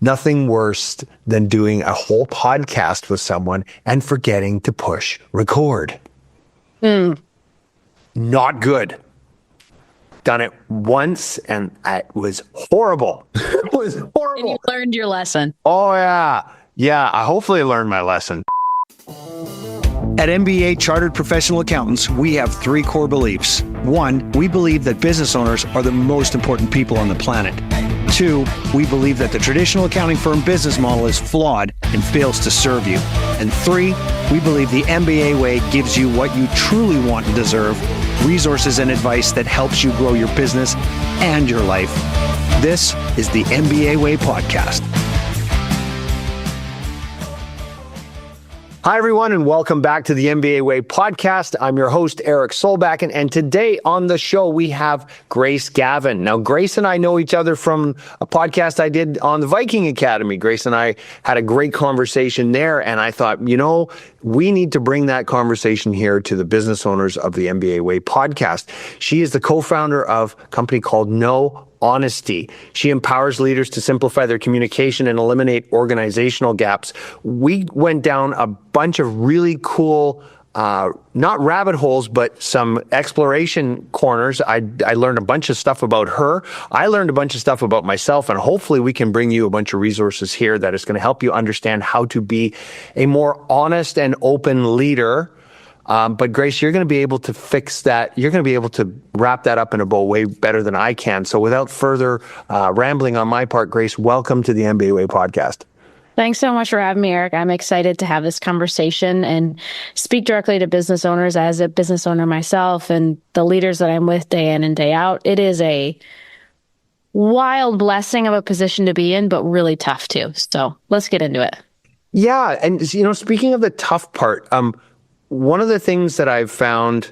Nothing worse than doing a whole podcast with someone and forgetting to push record. Not good. Done it once and it was horrible. It was horrible. And you learned your lesson. Oh, yeah. Yeah, I hopefully learned my lesson. At MBA Chartered Professional Accountants, we have 3 core beliefs. 1, we believe that business owners are the most important people on the planet. 2, we believe that the traditional accounting firm business model is flawed and fails to serve you. And 3, we believe the MBA way gives you what you truly want and deserve, resources and advice that helps you grow your business and your life. This is the MBA Way Podcast. Hi, everyone, and welcome back to the MBA Way Podcast. I'm your host, Eric Solbakken, and today on the show, we have Grace Gavin. Now, Grace and I know each other from a podcast I did on the Viking Academy. Grace and I had a great conversation there, and I thought, we need to bring that conversation here to the business owners of the MBA Way Podcast. She is the co-founder of a company called Low-Honesty. She empowers leaders to simplify their communication and eliminate organizational gaps. We went down a bunch of really cool, not rabbit holes, but some exploration corners. I learned a bunch of stuff about her. I learned a bunch of stuff about myself, and hopefully we can bring you a bunch of resources here that is going to help you understand how to be a more honest and open leader. But Grace, you're going to be able to fix that. You're going to be able to wrap that up in a bow way better than I can. So without further rambling on my part, Grace, welcome to the MBA Way Podcast. Thanks so much for having me, Eric. I'm excited to have this conversation and speak directly to business owners as a business owner myself and the leaders that I'm with day in and day out. It is a wild blessing of a position to be in, but really tough too. So let's get into it. Yeah. And, speaking of the tough part, one of the things that I've found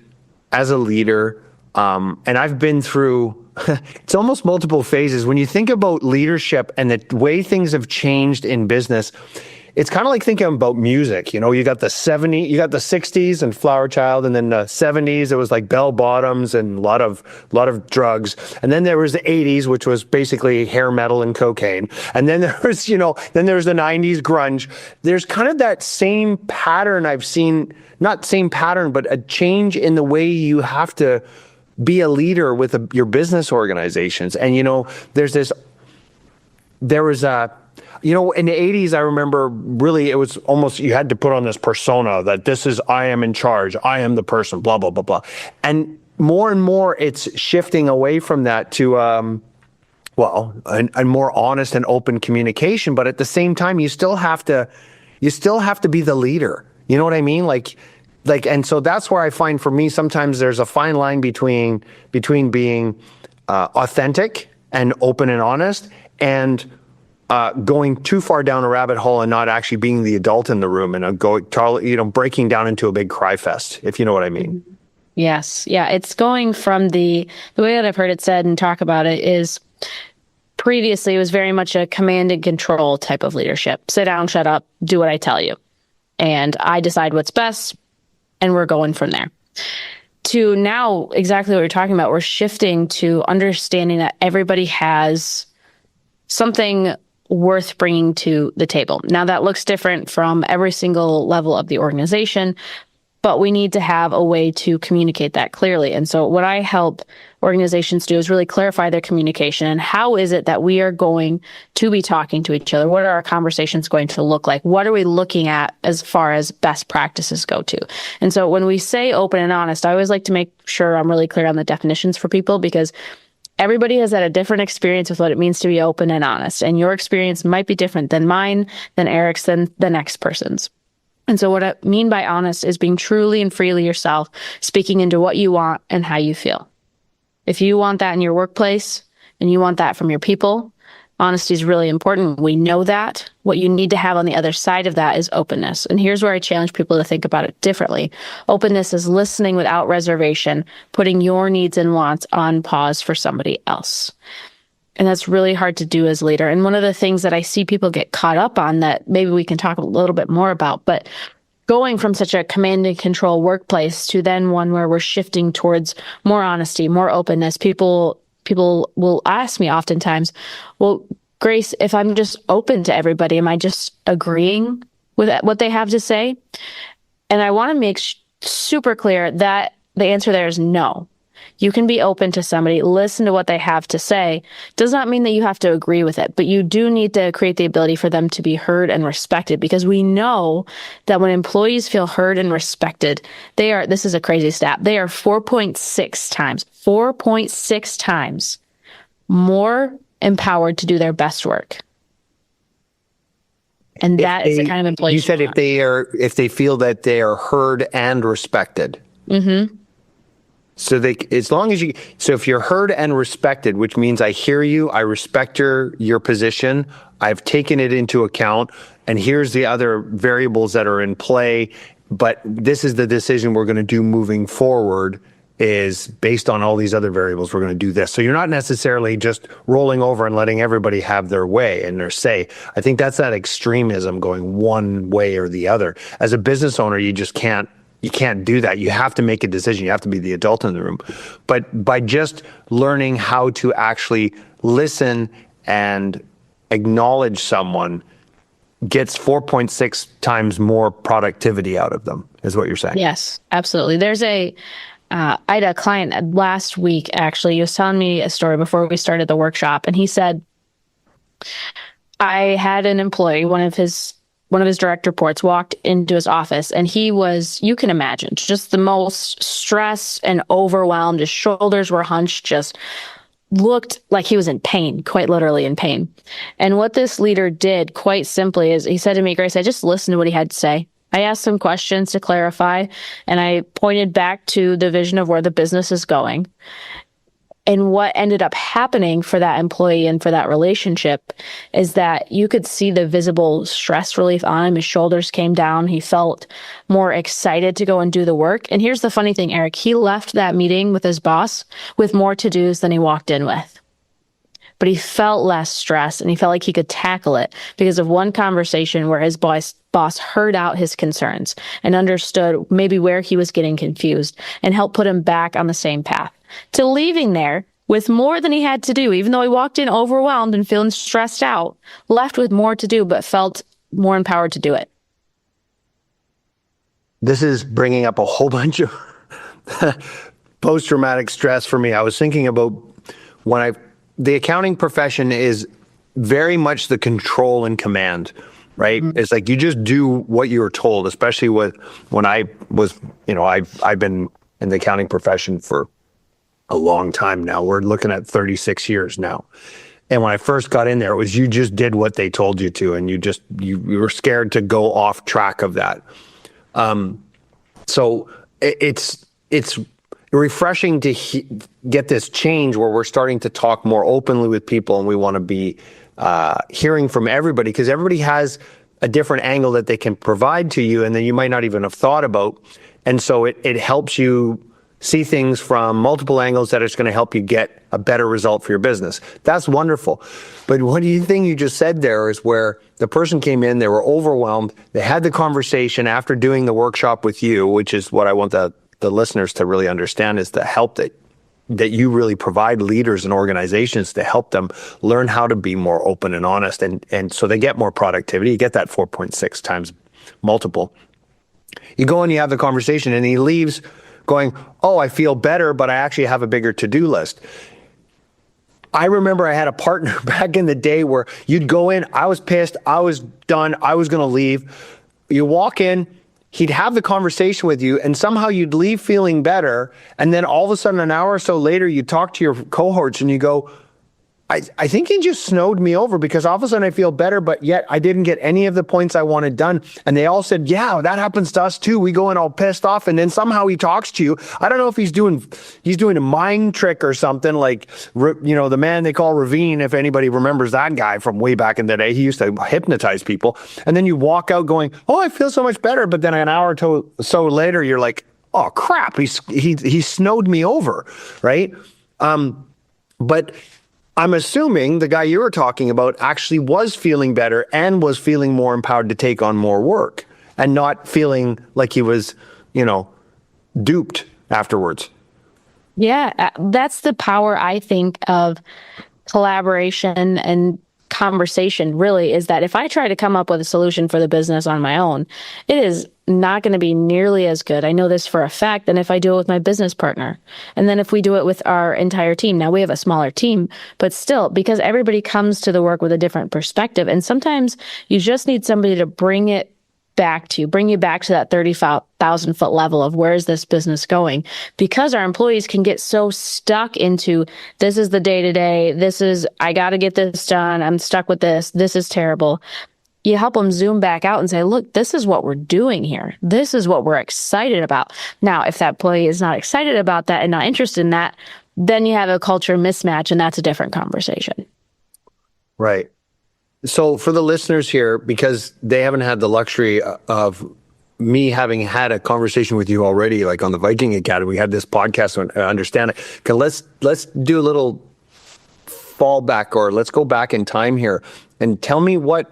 as a leader, and I've been through, it's almost multiple phases. When you think about leadership and the way things have changed in business, it's kind of like thinking about music. You got the 60s and Flower Child, and then the 70s, it was like bell bottoms and a lot of drugs. And then there was the 80s, which was basically hair metal and cocaine. And then there was, then there's the 90s grunge. There's kind of that same pattern I've seen, not same pattern, but a change in the way you have to be a leader with your business organizations. And, there was a, in the 80s, I remember really it was almost, you had to put on this persona that this is, I am in charge, I am the person, blah, blah, blah, blah. And more it's shifting away from that to, a more honest and open communication. But at the same time, you still have to be the leader. You know what I mean? And so that's where I find for me, sometimes there's a fine line between being authentic and open and honest and going too far down a rabbit hole and not actually being the adult in the room and breaking down into a big cry fest, if you know what I mean. Yes. Yeah. It's going from the way that I've heard it said and talk about it is previously it was very much a command and control type of leadership. Sit down, shut up, do what I tell you. And I decide what's best. And we're going from there to now exactly what we're talking about. We're shifting to understanding that everybody has something worth bringing to the table. Now that looks different from every single level of the organization, but we need to have a way to communicate that clearly. And so what I help organizations do is really clarify their communication and how is it that we are going to be talking to each other? What are our conversations going to look like? What are we looking at as far as best practices go to? And so when we say open and honest, I always like to make sure I'm really clear on the definitions for people because everybody has had a different experience with what it means to be open and honest. And your experience might be different than mine, than Eric's, than the next person's. And so what I mean by honest is being truly and freely yourself, speaking into what you want and how you feel. If you want that in your workplace and you want that from your people, honesty is really important. We know that. What you need to have on the other side of that is openness. And here's where I challenge people to think about it differently. Openness is listening without reservation, putting your needs and wants on pause for somebody else. And that's really hard to do as a leader. And one of the things that I see people get caught up on that maybe we can talk a little bit more about, but going from such a command and control workplace to then one where we're shifting towards more honesty, more openness. People will ask me oftentimes, well, Grace, if I'm just open to everybody, am I just agreeing with what they have to say? And I want to make super clear that the answer there is no. You can be open to somebody, listen to what they have to say. Does not mean that you have to agree with it, but you do need to create the ability for them to be heard and respected, because we know that when employees feel heard and respected, this is a crazy stat, they are 4.6 times more empowered to do their best work. And that is the kind of employee you said if they feel that they are heard and respected. Mm-hmm. So if you're heard and respected, which means I hear you, I respect your position, I've taken it into account, and here's the other variables that are in play, but this is the decision we're going to do moving forward, is based on all these other variables, we're going to do this. So you're not necessarily just rolling over and letting everybody have their way and their say. I think that's that extremism going one way or the other. As a business owner, you can't do that. You have to make a decision. You have to be the adult in the room. But by just learning how to actually listen and acknowledge someone gets 4.6 times more productivity out of them, is what you're saying. Yes, absolutely. I had a client last week, actually. He was telling me a story before we started the workshop, and he said, I had an employee, one of his direct reports, walked into his office, and he was, you can imagine, just the most stressed and overwhelmed. His shoulders were hunched, just looked like he was in pain, quite literally in pain. And what this leader did, quite simply, is he said to me, Grace, I just listened to what he had to say. I asked some questions to clarify, and I pointed back to the vision of where the business is going. And what ended up happening for that employee and for that relationship is that you could see the visible stress relief on him. His shoulders came down. He felt more excited to go and do the work. And here's the funny thing, Eric. He left that meeting with his boss with more to-dos than he walked in with. But he felt less stressed, and he felt like he could tackle it because of one conversation where his boss heard out his concerns and understood maybe where he was getting confused and helped put him back on the same path, to leaving there with more than he had to do, even though he walked in overwhelmed and feeling stressed out, left with more to do, but felt more empowered to do it. This is bringing up a whole bunch of post-traumatic stress for me. I was thinking about the accounting profession is very much the control and command, right? Mm-hmm. It's like you just do what you were told, especially when I was, I've been in the accounting profession for a long time now. We're looking at 36 years now. And when I first got in there, it was you just did what they told you to, and you were scared to go off track of that. So it's refreshing to get this change where we're starting to talk more openly with people, and we want to be hearing from everybody, because everybody has a different angle that they can provide to you and that you might not even have thought about. And so it helps you see things from multiple angles that is going to help you get a better result for your business. That's wonderful. But what do you think you just said there is where the person came in, they were overwhelmed, they had the conversation after doing the workshop with you, which is what I want the listeners to really understand, is the help that you really provide leaders and organizations to help them learn how to be more open and honest. And so they get more productivity. You get that 4.6 times multiple. You go and you have the conversation, and he leaves going, oh, I feel better, but I actually have a bigger to-do list. I remember I had a partner back in the day where you'd go in, I was pissed, I was done, I was going to leave. You walk in, he'd have the conversation with you, and somehow you'd leave feeling better. And then all of a sudden, an hour or so later, you talk to your cohorts and you go, I think he just snowed me over, because all of a sudden I feel better, but yet I didn't get any of the points I wanted done. And they all said, yeah, that happens to us too. We go in all pissed off, and then somehow he talks to you. I don't know if he's doing a mind trick or something, like, the man they call Ravine, if anybody remembers that guy from way back in the day. He used to hypnotize people. And then you walk out going, oh, I feel so much better. But then an hour or so later, you're like, oh crap, he snowed me over, right? But I'm assuming the guy you were talking about actually was feeling better and was feeling more empowered to take on more work, and not feeling like he was, duped afterwards. Yeah, that's the power, I think, of collaboration and conversation really is that if I try to come up with a solution for the business on my own, it is not going to be nearly as good. I know this for a fact than if I do it with my business partner. And then if we do it with our entire team, now we have a smaller team, but still, because everybody comes to the work with a different perspective. And sometimes you just need somebody to bring you back to that 30,000 foot level of where is this business going? Because our employees can get so stuck into this is the day to day. This is, I got to get this done. I'm stuck with this. This is terrible. You help them zoom back out and say, look, this is what we're doing here. This is what we're excited about. Now, if that employee is not excited about that and not interested in that, then you have a culture mismatch, and that's a different conversation. Right. So for the listeners here, because they haven't had the luxury of me having had a conversation with you already, like on the Viking Academy, we had this podcast to understand it. Okay, let's do a little fallback, or let's go back in time here and tell me what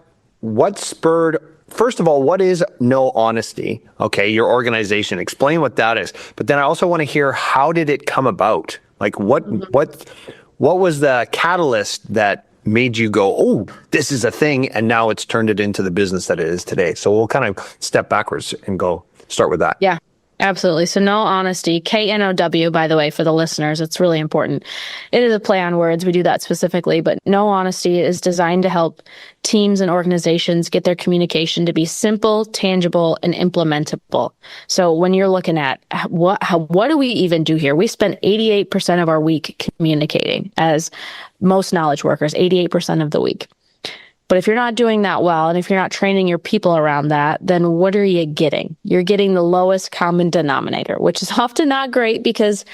spurred, first of all, what is No Honesty? Okay, your organization, explain what that is. But then I also want to hear, how did it come about? Like what was the catalyst that made you go, oh, this is a thing, and now it's turned it into the business that it is today? So we'll kind of step backwards and start with that. Yeah. Absolutely. So No Honesty, KNOW, by the way, for the listeners, it's really important. It is a play on words. We do that specifically, but No Honesty is designed to help teams and organizations get their communication to be simple, tangible, and implementable. So when you're looking at what do we even do here? We spend 88% of our week communicating as most knowledge workers, 88% of the week. But if you're not doing that well, and if you're not training your people around that, then what are you getting? You're getting the lowest common denominator, which is often not great because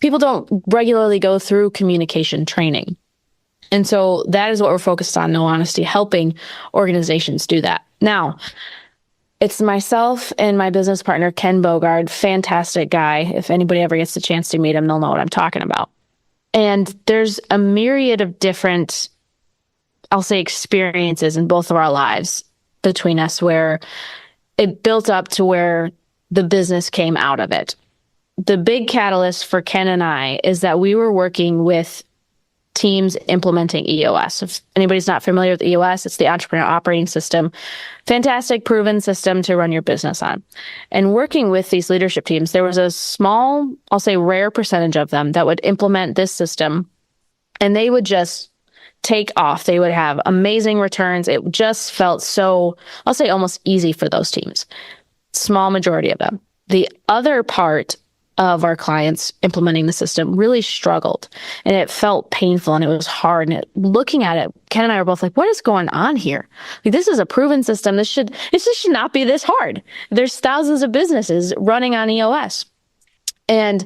people don't regularly go through communication training. And so that is what we're focused on, No Honesty, helping organizations do that. Now, it's myself and my business partner, Ken Bogard, fantastic guy. If anybody ever gets the chance to meet him, they'll know what I'm talking about. And there's a myriad of different, I'll say, experiences in both of our lives between us where it built up to where the business came out of it. The big catalyst for Ken and I is that we were working with teams implementing EOS. If anybody's not familiar with EOS, it's the Entrepreneur Operating System. Fantastic, proven system to run your business on. And working with these leadership teams, there was a small, I'll say rare percentage of them that would implement this system, and they would just take off. They would have amazing returns. It just felt so, I'll say, almost easy for those teams. Small majority of them. The other part of our clients implementing the system really struggled, and it felt painful, and it was hard. And looking at it, Ken and I were both like, what is going on here? Like, this is a proven system. This should not be this hard. There's thousands of businesses running on EOS. And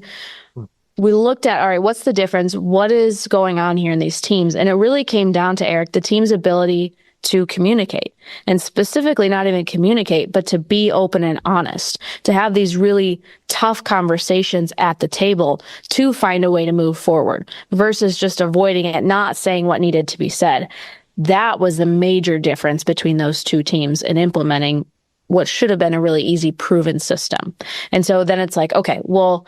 we looked at, all right, what's the difference? What is going on here in these teams? And it really came down to, Eric, the team's ability to communicate, and specifically not even communicate, but to be open and honest, to have these really tough conversations at the table to find a way to move forward versus just avoiding it, not saying what needed to be said. That was the major difference between those two teams in implementing what should have been a really easy, proven system. And so then it's like, okay, well,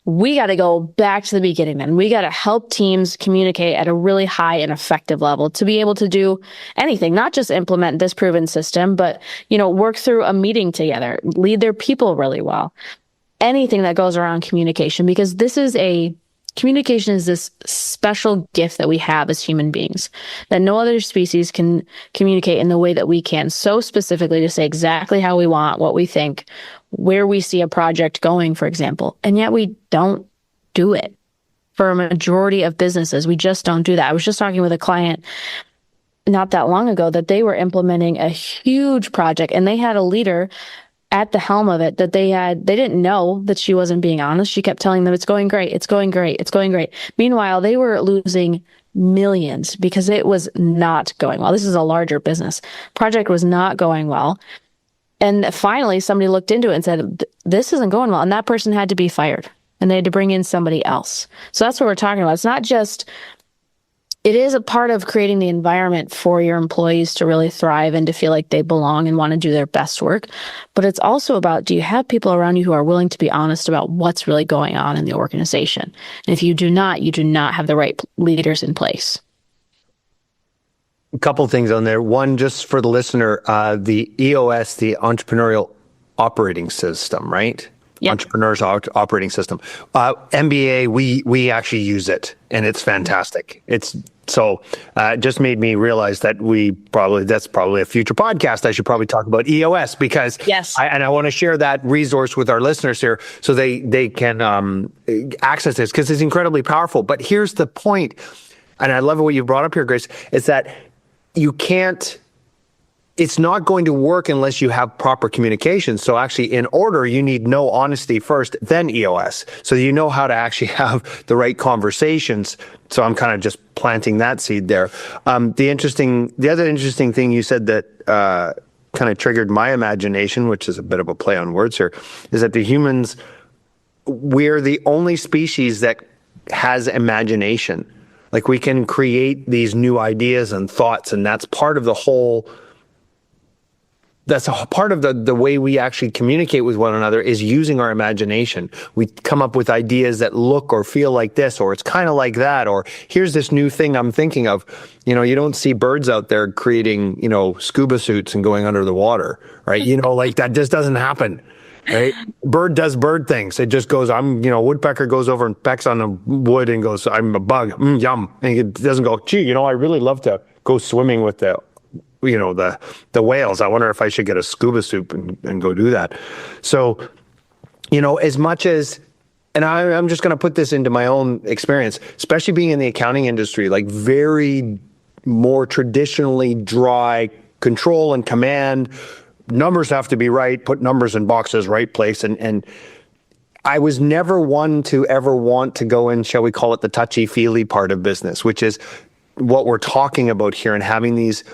we got to go back to the beginning then. We got to help teams communicate at a really high and effective level to be able to do anything, not just implement this proven system, but, work through a meeting together, lead their people really well. Anything that goes around communication, because communication is this special gift that we have as human beings that no other species can communicate in the way that we can, so specifically to say exactly how we want, what we think, where we see a project going, for example. And yet we don't do it. For a majority of businesses, we just don't do that. I was just talking with a client not that long ago that they were implementing a huge project, and they had a leader at the helm of it that they didn't know that she wasn't being honest. She kept telling them, it's going great, it's going great, it's going great. Meanwhile, they were losing millions because it was not going well. This is a larger business. Project was not going well. And finally, somebody looked into it and said, this isn't going well. And that person had to be fired, and they had to bring in somebody else. So that's what we're talking about. It's not just, it is a part of creating the environment for your employees to really thrive and to feel like they belong and want to do their best work. But it's also about, do you have people around you who are willing to be honest about what's really going on in the organization? And if you do not, you do not have the right leaders in place. A couple things on there. One, just for the listener, the EOS, the Entrepreneurial Operating System, right? Yep. Entrepreneurs Operating System. MBA, we actually use it, and it's fantastic. It's so just made me realize that that's probably a future podcast. I should probably talk about EOS because yes, I want to share that resource with our listeners here so they can access this because it's incredibly powerful. But here's the point, and I love what you brought up here, Grace, is that it's not going to work unless you have proper communication. So actually, in order, you need no honesty first, then EOS. So you know how to actually have the right conversations. So I'm kind of just planting that seed there. The other interesting thing you said that kind of triggered my imagination, which is a bit of a play on words here, is that the humans, we're the only species that has imagination. Like we can create these new ideas and thoughts, and that's part of the whole. That's a part of the way we actually communicate with one another is using our imagination. We come up with ideas that look or feel like this, or it's kind of like that, or here's this new thing I'm thinking of. You don't see birds out there creating, scuba suits and going under the water, right? Like that just doesn't happen, right? Bird does bird things. It just goes, woodpecker goes over and pecks on the wood and goes, I'm a bug, yum. And it doesn't go, gee, I really love to go swimming with the whales. I wonder if I should get a scuba suit and go do that. So, as much as, and I'm just going to put this into my own experience, especially being in the accounting industry, like very more traditionally dry control and command, numbers have to be right, put numbers in boxes, right place. And I was never one to ever want to go in, shall we call it the touchy-feely part of business, which is what we're talking about here and having these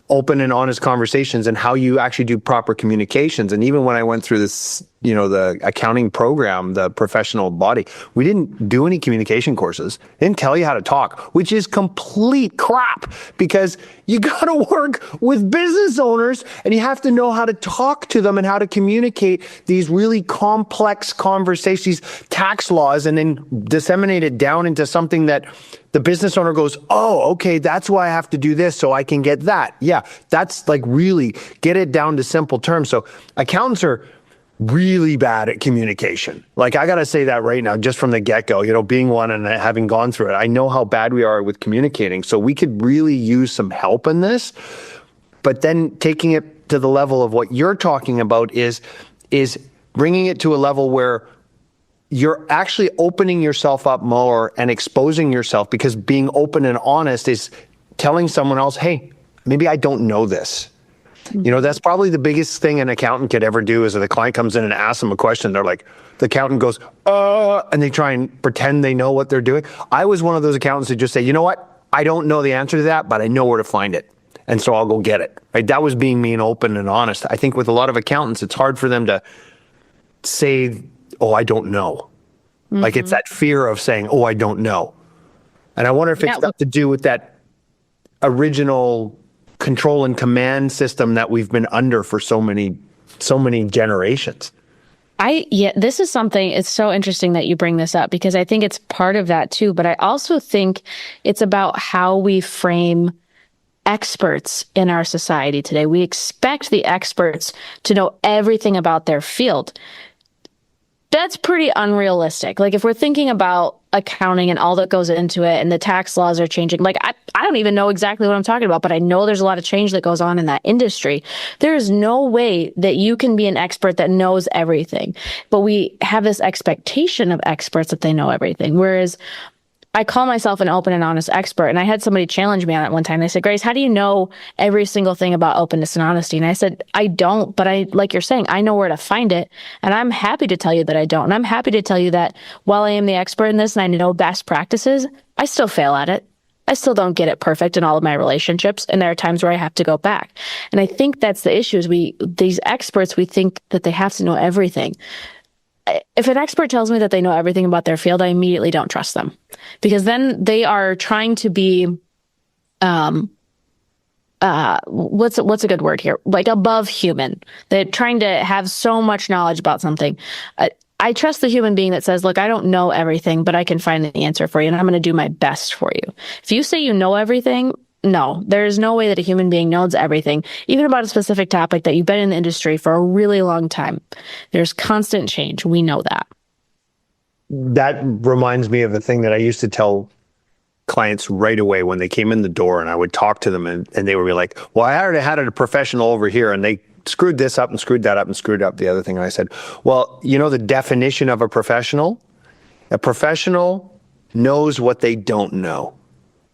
open and honest conversations and how you actually do proper communications. And even when I went through this, the accounting program, the professional body, we didn't do any communication courses. They didn't tell you how to talk, which is complete crap because you got to work with business owners and you have to know how to talk to them and how to communicate these really complex conversations, these tax laws, and then disseminate it down into something that the business owner goes, oh, okay, that's why I have to do this so I can get that. Yeah, that's like really get it down to simple terms. So accountants are really bad at communication. Like I got to say that right now, just from the get-go, being one and having gone through it, I know how bad we are with communicating. So we could really use some help in this. But then taking it to the level of what you're talking about is bringing it to a level where you're actually opening yourself up more and exposing yourself, because being open and honest is telling someone else, hey, maybe I don't know this. That's probably the biggest thing an accountant could ever do is if the client comes in and asks them a question, they're like, the accountant goes, and they try and pretend they know what they're doing. I was one of those accountants who just say, you know what? I don't know the answer to that, but I know where to find it. And so I'll go get it. Right? That was being me and open and honest. I think with a lot of accountants, it's hard for them to say, oh, I don't know. Mm-hmm. Like it's that fear of saying, oh, I don't know. And I wonder if it's got to do with that original control and command system that we've been under for so many generations. This is something, it's so interesting that you bring this up because I think it's part of that too, but I also think it's about how we frame experts in our society today. We expect the experts to know everything about their field. That's pretty unrealistic. Like if we're thinking about accounting and all that goes into it and the tax laws are changing, like I don't even know exactly what I'm talking about, but I know there's a lot of change that goes on in that industry. There is no way that you can be an expert that knows everything, but we have this expectation of experts that they know everything. Whereas I call myself an open and honest expert. And I had somebody challenge me on it one time. They said, Grace, how do you know every single thing about openness and honesty? And I said, I don't, but like you're saying, I know where to find it. And I'm happy to tell you that I don't. And I'm happy to tell you that while I am the expert in this and I know best practices, I still fail at it. I still don't get it perfect in all of my relationships. And there are times where I have to go back. And I think that's the issue is these experts, we think that they have to know everything. If an expert tells me that they know everything about their field, I immediately don't trust them because then they are trying to be, what's a good word here? Like above human. They're trying to have so much knowledge about something. I trust the human being that says, look, I don't know everything, but I can find the answer for you and I'm going to do my best for you. If you say you know everything, No, there's no way that a human being knows everything, even about a specific topic that you've been in the industry for a really long time. There's constant change. We know that. That reminds me of a thing that I used to tell clients right away when they came in the door, and I would talk to them and they would be like, well, I already had a professional over here and they screwed this up and screwed that up and screwed up the other thing. And I said, well, you know the definition of a professional? A professional knows what they don't know.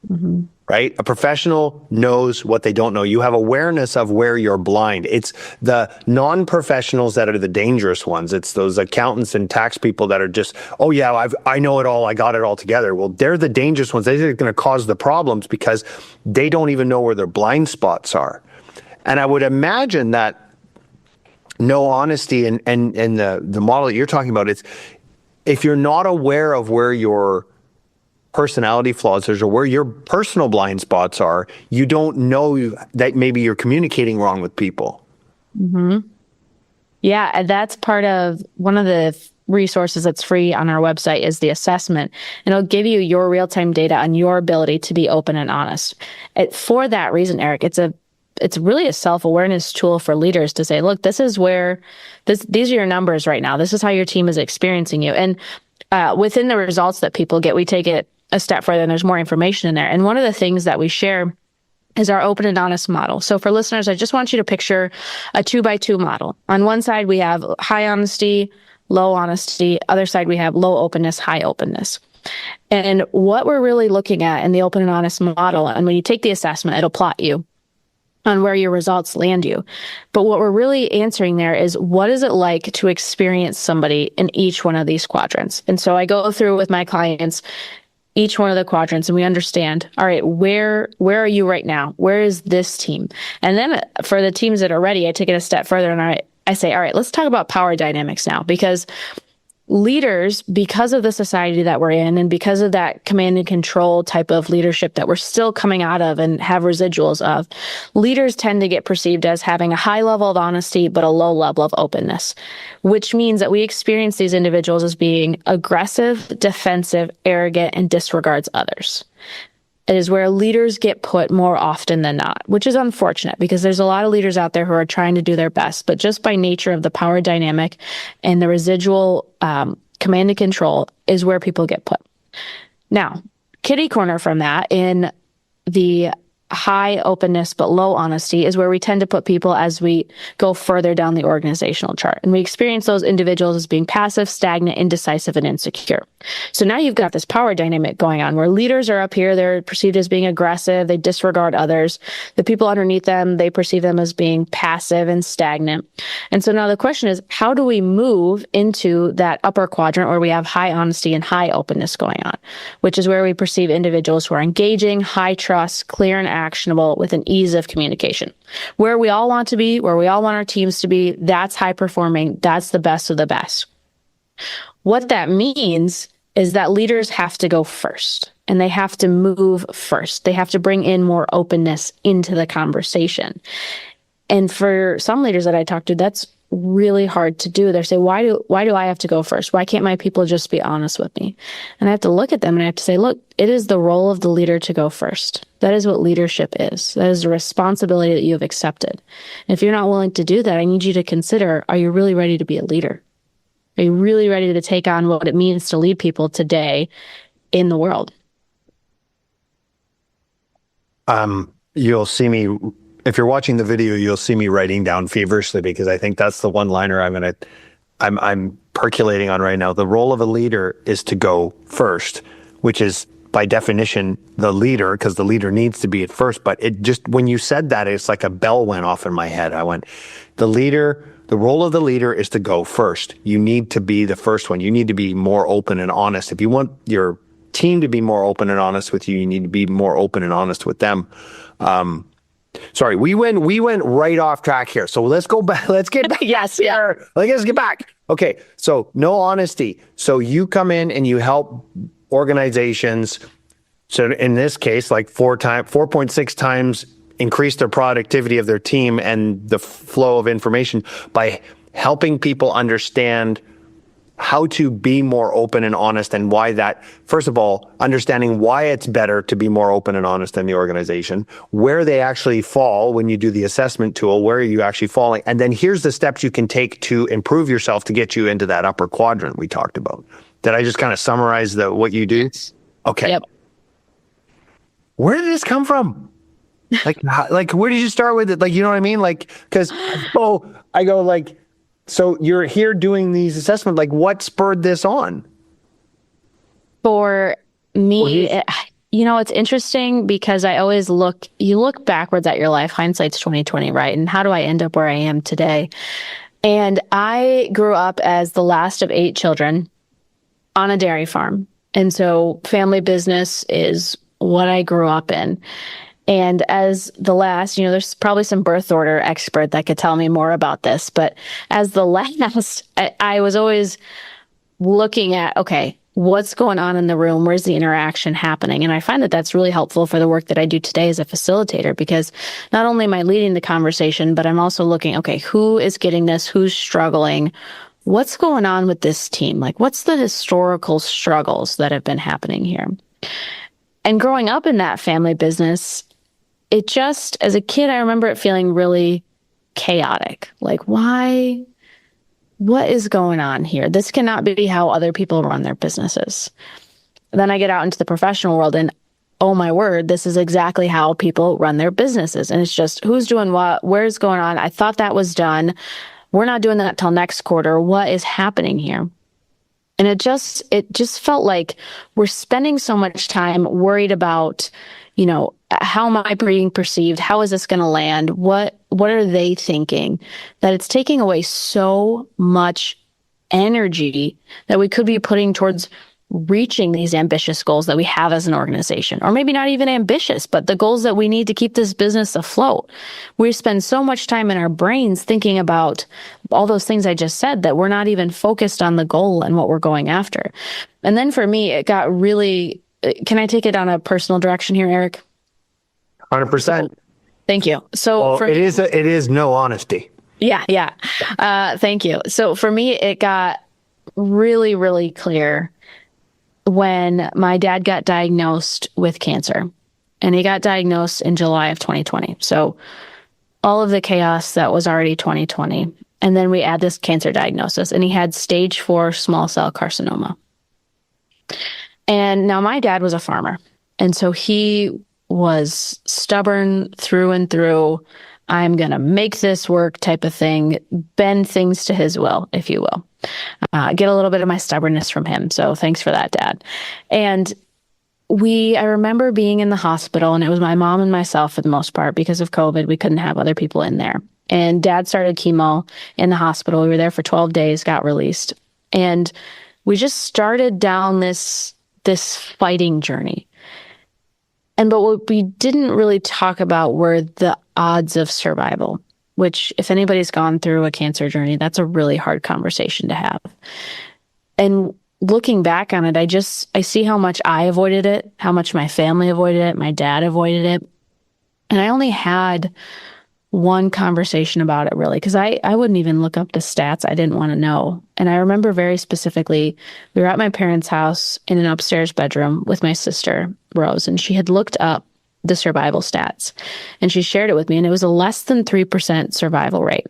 Mm-hmm. Right? A professional knows what they don't know. You have awareness of where you're blind. It's the non-professionals that are the dangerous ones. It's those accountants and tax people that are just, oh yeah, I know it all. I got it all together. Well, they're the dangerous ones. They're going to cause the problems because they don't even know where their blind spots are. And I would imagine that no honesty and the model that you're talking about, it's if you're not aware of where your personality flaws or where your personal blind spots are, you don't know that maybe you're communicating wrong with people. Mm-hmm. Yeah, and that's part of one of the resources that's free on our website is the assessment. And it'll give you your real-time data on your ability to be open and honest. For that reason, Eric, it's really a self-awareness tool for leaders to say, look, this is where these are your numbers right now. This is how your team is experiencing you. And within the results that people get, we take it a step further and there's more information in there. And one of the things that we share is our open and honest model. So for listeners, I just want you to picture a 2x2 model. On one side, we have high honesty, low honesty. Other side, we have low openness, high openness. And what we're really looking at in the open and honest model, and when you take the assessment, it'll plot you on where your results land you. But what we're really answering there is, what is it like to experience somebody in each one of these quadrants? And so I go through with my clients each one of the quadrants and we understand, all right, where are you right now? Where is this team? And then for the teams that are ready, I take it a step further and I say, all right, let's talk about power dynamics now, because leaders, because of the society that we're in and because of that command and control type of leadership that we're still coming out of and have residuals of, leaders tend to get perceived as having a high level of honesty, but a low level of openness, which means that we experience these individuals as being aggressive, defensive, arrogant, and disregards others. It is where leaders get put more often than not, which is unfortunate because there's a lot of leaders out there who are trying to do their best, but just by nature of the power dynamic and the residual command and control is where people get put. Now, kitty corner from that in the high openness but low honesty is where we tend to put people as we go further down the organizational chart. And we experience those individuals as being passive, stagnant, indecisive, and insecure. So now you've got this power dynamic going on where leaders are up here, they're perceived as being aggressive, they disregard others. The people underneath them, they perceive them as being passive and stagnant. And so now the question is, how do we move into that upper quadrant where we have high honesty and high openness going on, which is where we perceive individuals who are engaging, high trust, clear and actionable with an ease of communication. Where we all want to be, where we all want our teams to be, that's high performing, that's the best of the best. What that means is that leaders have to go first and they have to move first. They have to bring in more openness into the conversation. And for some leaders that I talk to, that's really hard to do. They say, why do I have to go first? Why can't my people just be honest with me? And I have to look at them and I have to say, look, it is the role of the leader to go first. That is what leadership is. That is a responsibility that you have accepted. And if you're not willing to do that, I need you to consider, are you really ready to be a leader? Are you really ready to take on what it means to lead people today in the world? You'll see me, if you're watching the video, you'll see me writing down feverishly because I think that's the one liner I'm percolating on right now. The role of a leader is to go first, which is by definition the leader, because the leader needs to be at first. But it just, when you said that, it's like a bell went off in my head. I went, the role of the leader is to go first. You need to be the first one. You need to be more open and honest. If you want your team to be more open and honest with you, you need to be more open and honest with them. Sorry, we went right off track here. So let's go back. Let's get back. Yes, yeah. Let's get back. Okay, so no honesty. So you come in and you help organizations. So in this case, like 4.6 times increase their productivity of their team and the flow of information by helping people understand how to be more open and honest, and why that, first of all, understanding why it's better to be more open and honest in the organization, where they actually fall when you do the assessment tool, where are you actually falling? And then here's the steps you can take to improve yourself to get you into that upper quadrant we talked about. Did I just kind of summarize what you do? Okay. Yep. Where did this come from? Like where did you start with it? Like, you know what I mean? Like, because, I go like, so you're here doing these assessments, like what spurred this on? For me, it's interesting because I always you look backwards at your life, hindsight's 2020, right? And how do I end up where I am today? And I grew up as the last of 8 children on a dairy farm. And so family business is what I grew up in. And as the last, there's probably some birth order expert that could tell me more about this, but as the last, I was always looking at, okay, what's going on in the room? Where's the interaction happening? And I find that that's really helpful for the work that I do today as a facilitator, because not only am I leading the conversation, but I'm also looking, okay, who is getting this? Who's struggling? What's going on with this team? Like, what's the historical struggles that have been happening here? And growing up in that family business, it just, as a kid, I remember it feeling really chaotic. Like, why? What is going on here? This cannot be how other people run their businesses. Then I get out into the professional world and, oh my word, this is exactly how people run their businesses. And it's just, who's doing what? Where's going on? I thought that was done. We're not doing that till next quarter. What is happening here? And it just felt like we're spending so much time worried about, how am I being perceived? How is this going to land? What are they thinking? That it's taking away so much energy that we could be putting towards reaching these ambitious goals that we have as an organization, or maybe not even ambitious, but the goals that we need to keep this business afloat. We spend so much time in our brains thinking about all those things I just said that we're not even focused on the goal and what we're going after. And then for me, it got really, can I take it on a personal direction here, Eric? 100%. Thank you. So it is no honesty. Yeah. Thank you. So for me, it got really, really clear when my dad got diagnosed with cancer, and he got diagnosed in July of 2020. So all of the chaos that was already 2020. And then we add this cancer diagnosis, and he had stage 4 small cell carcinoma. And now my dad was a farmer. And so he was stubborn through and through. I'm going to make this work type of thing, bend things to his will, if you will. Get a little bit of my stubbornness from him. So thanks for that, Dad. And I remember being in the hospital, and it was my mom and myself for the most part. Because of COVID, we couldn't have other people in there. And Dad started chemo in the hospital. We were there for 12 days, got released. And we just started down this fighting journey. But what we didn't really talk about were the odds of survival, which, if anybody's gone through a cancer journey, that's a really hard conversation to have. And looking back on it, I see how much I avoided it, how much my family avoided it, my dad avoided it. And I only had one conversation about it, really, because I wouldn't even look up the stats. I didn't want to know. And I remember very specifically, we were at my parents' house in an upstairs bedroom with my sister, Rose, and she had looked up the survival stats, and she shared it with me, and it was a less than 3% survival rate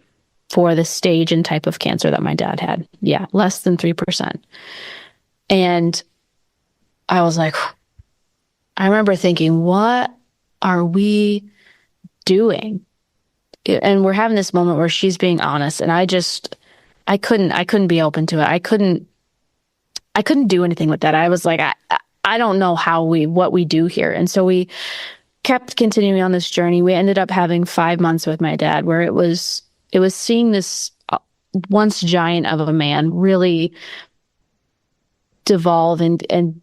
for the stage and type of cancer that my dad had. Yeah, less than 3%. And I was like, I remember thinking, what are we doing? And we're having this moment where she's being honest, and I couldn't be open to it. I couldn't do anything with that. I was like, I don't know what we do here. And so we kept continuing on this journey. We ended up having 5 months with my dad, where it was seeing this once giant of a man really devolve and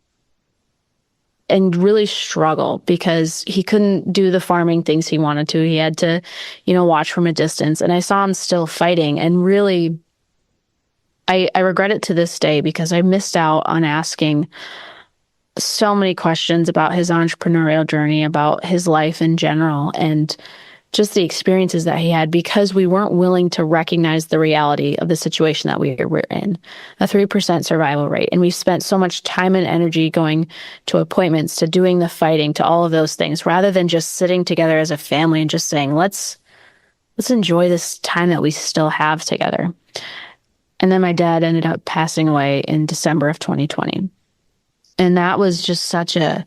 really struggle, because he couldn't do the farming things he wanted to. He had to, watch from a distance. And I saw him still fighting, and really, I regret it to this day, because I missed out on asking so many questions about his entrepreneurial journey, about his life in general. And just the experiences that he had, because we weren't willing to recognize the reality of the situation that we were in, a 3% survival rate. And we spent so much time and energy going to appointments, to doing the fighting, to all of those things, rather than just sitting together as a family and just saying, let's enjoy this time that we still have together. And then my dad ended up passing away in December of 2020. And that was just such an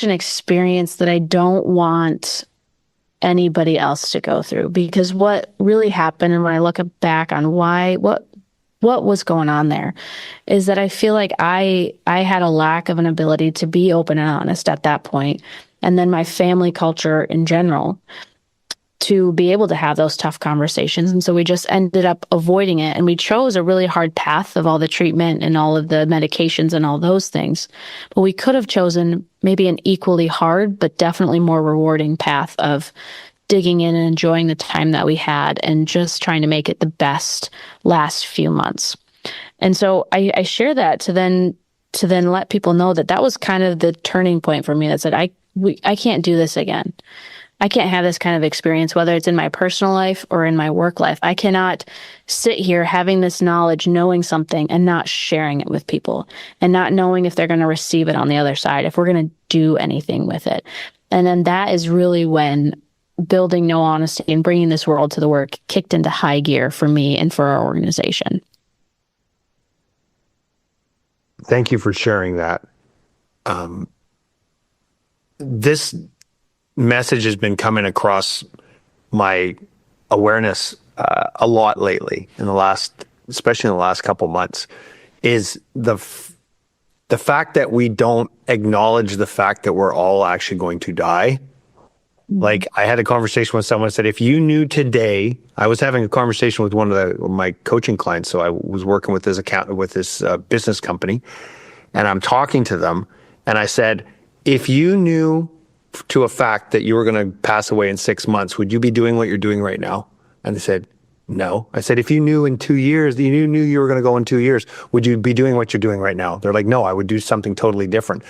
experience that I don't want anybody else to go through, because what really happened, and when I look back on what was going on there, is that I feel like I had a lack of an ability to be open and honest at that point. And then my family culture in general, to be able to have those tough conversations. And so we just ended up avoiding it. And we chose a really hard path of all the treatment and all of the medications and all those things. But we could have chosen maybe an equally hard, but definitely more rewarding path of digging in and enjoying the time that we had and just trying to make it the best last few months. And so I share that to then let people know that was kind of the turning point for me, that said, I can't do this again. I can't have this kind of experience, whether it's in my personal life or in my work life. I cannot sit here having this knowledge, knowing something, and not sharing it with people, and not knowing if they're going to receive it on the other side, if we're going to do anything with it. And then that is really when building No Honesty and bringing this world to the work kicked into high gear for me and for our organization. Thank you for sharing that. This message has been coming across my awareness a lot lately, especially in the last couple months, is the fact that we don't acknowledge the fact that we're all actually going to die. Like, I had a conversation with someone who said, if you knew today, I was having a conversation with one of my coaching clients. So I was working with this business company, and I'm talking to them, and I said, if you knew to a fact that you were going to pass away in 6 months, would you be doing what you're doing right now? And they said, no. I said, if you knew in 2 years, you knew you were going to go in 2 years, would you be doing what you're doing right now? They're like, no, I would do something totally different.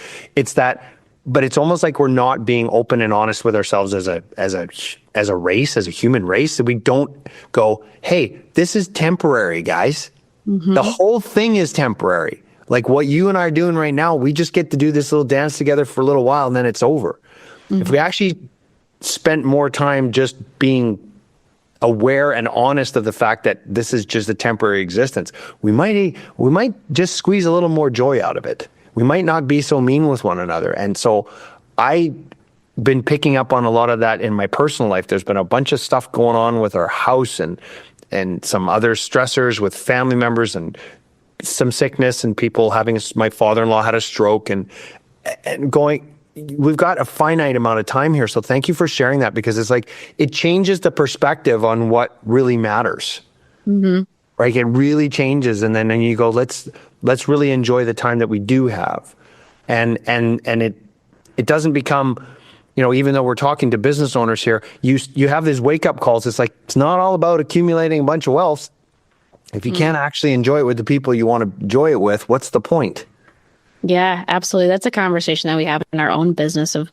But it's almost like we're not being open and honest with ourselves as a race, as a human race, that we don't go, hey, this is temporary, guys. Mm-hmm. The whole thing is temporary. Like what you and I are doing right now, we just get to do this little dance together for a little while and then it's over. Mm-hmm. If we actually spent more time just being aware and honest of the fact that this is just a temporary existence, we might just squeeze a little more joy out of it. We might not be so mean with one another. And so I've been picking up on a lot of that in my personal life. There's been a bunch of stuff going on with our house and some other stressors with family members and some sickness and people my father-in-law had a stroke and we've got a finite amount of time here. So thank you for sharing that, because it's like, it changes the perspective on what really matters. Mm-hmm. Right? It really changes. And then you go, let's really enjoy the time that we do have. And it doesn't become, even though we're talking to business owners here, you have these wake up calls. It's like, it's not all about accumulating a bunch of wealth. If you can't actually enjoy it with the people you want to enjoy it with, what's the point? Yeah, absolutely. That's a conversation that we have in our own business of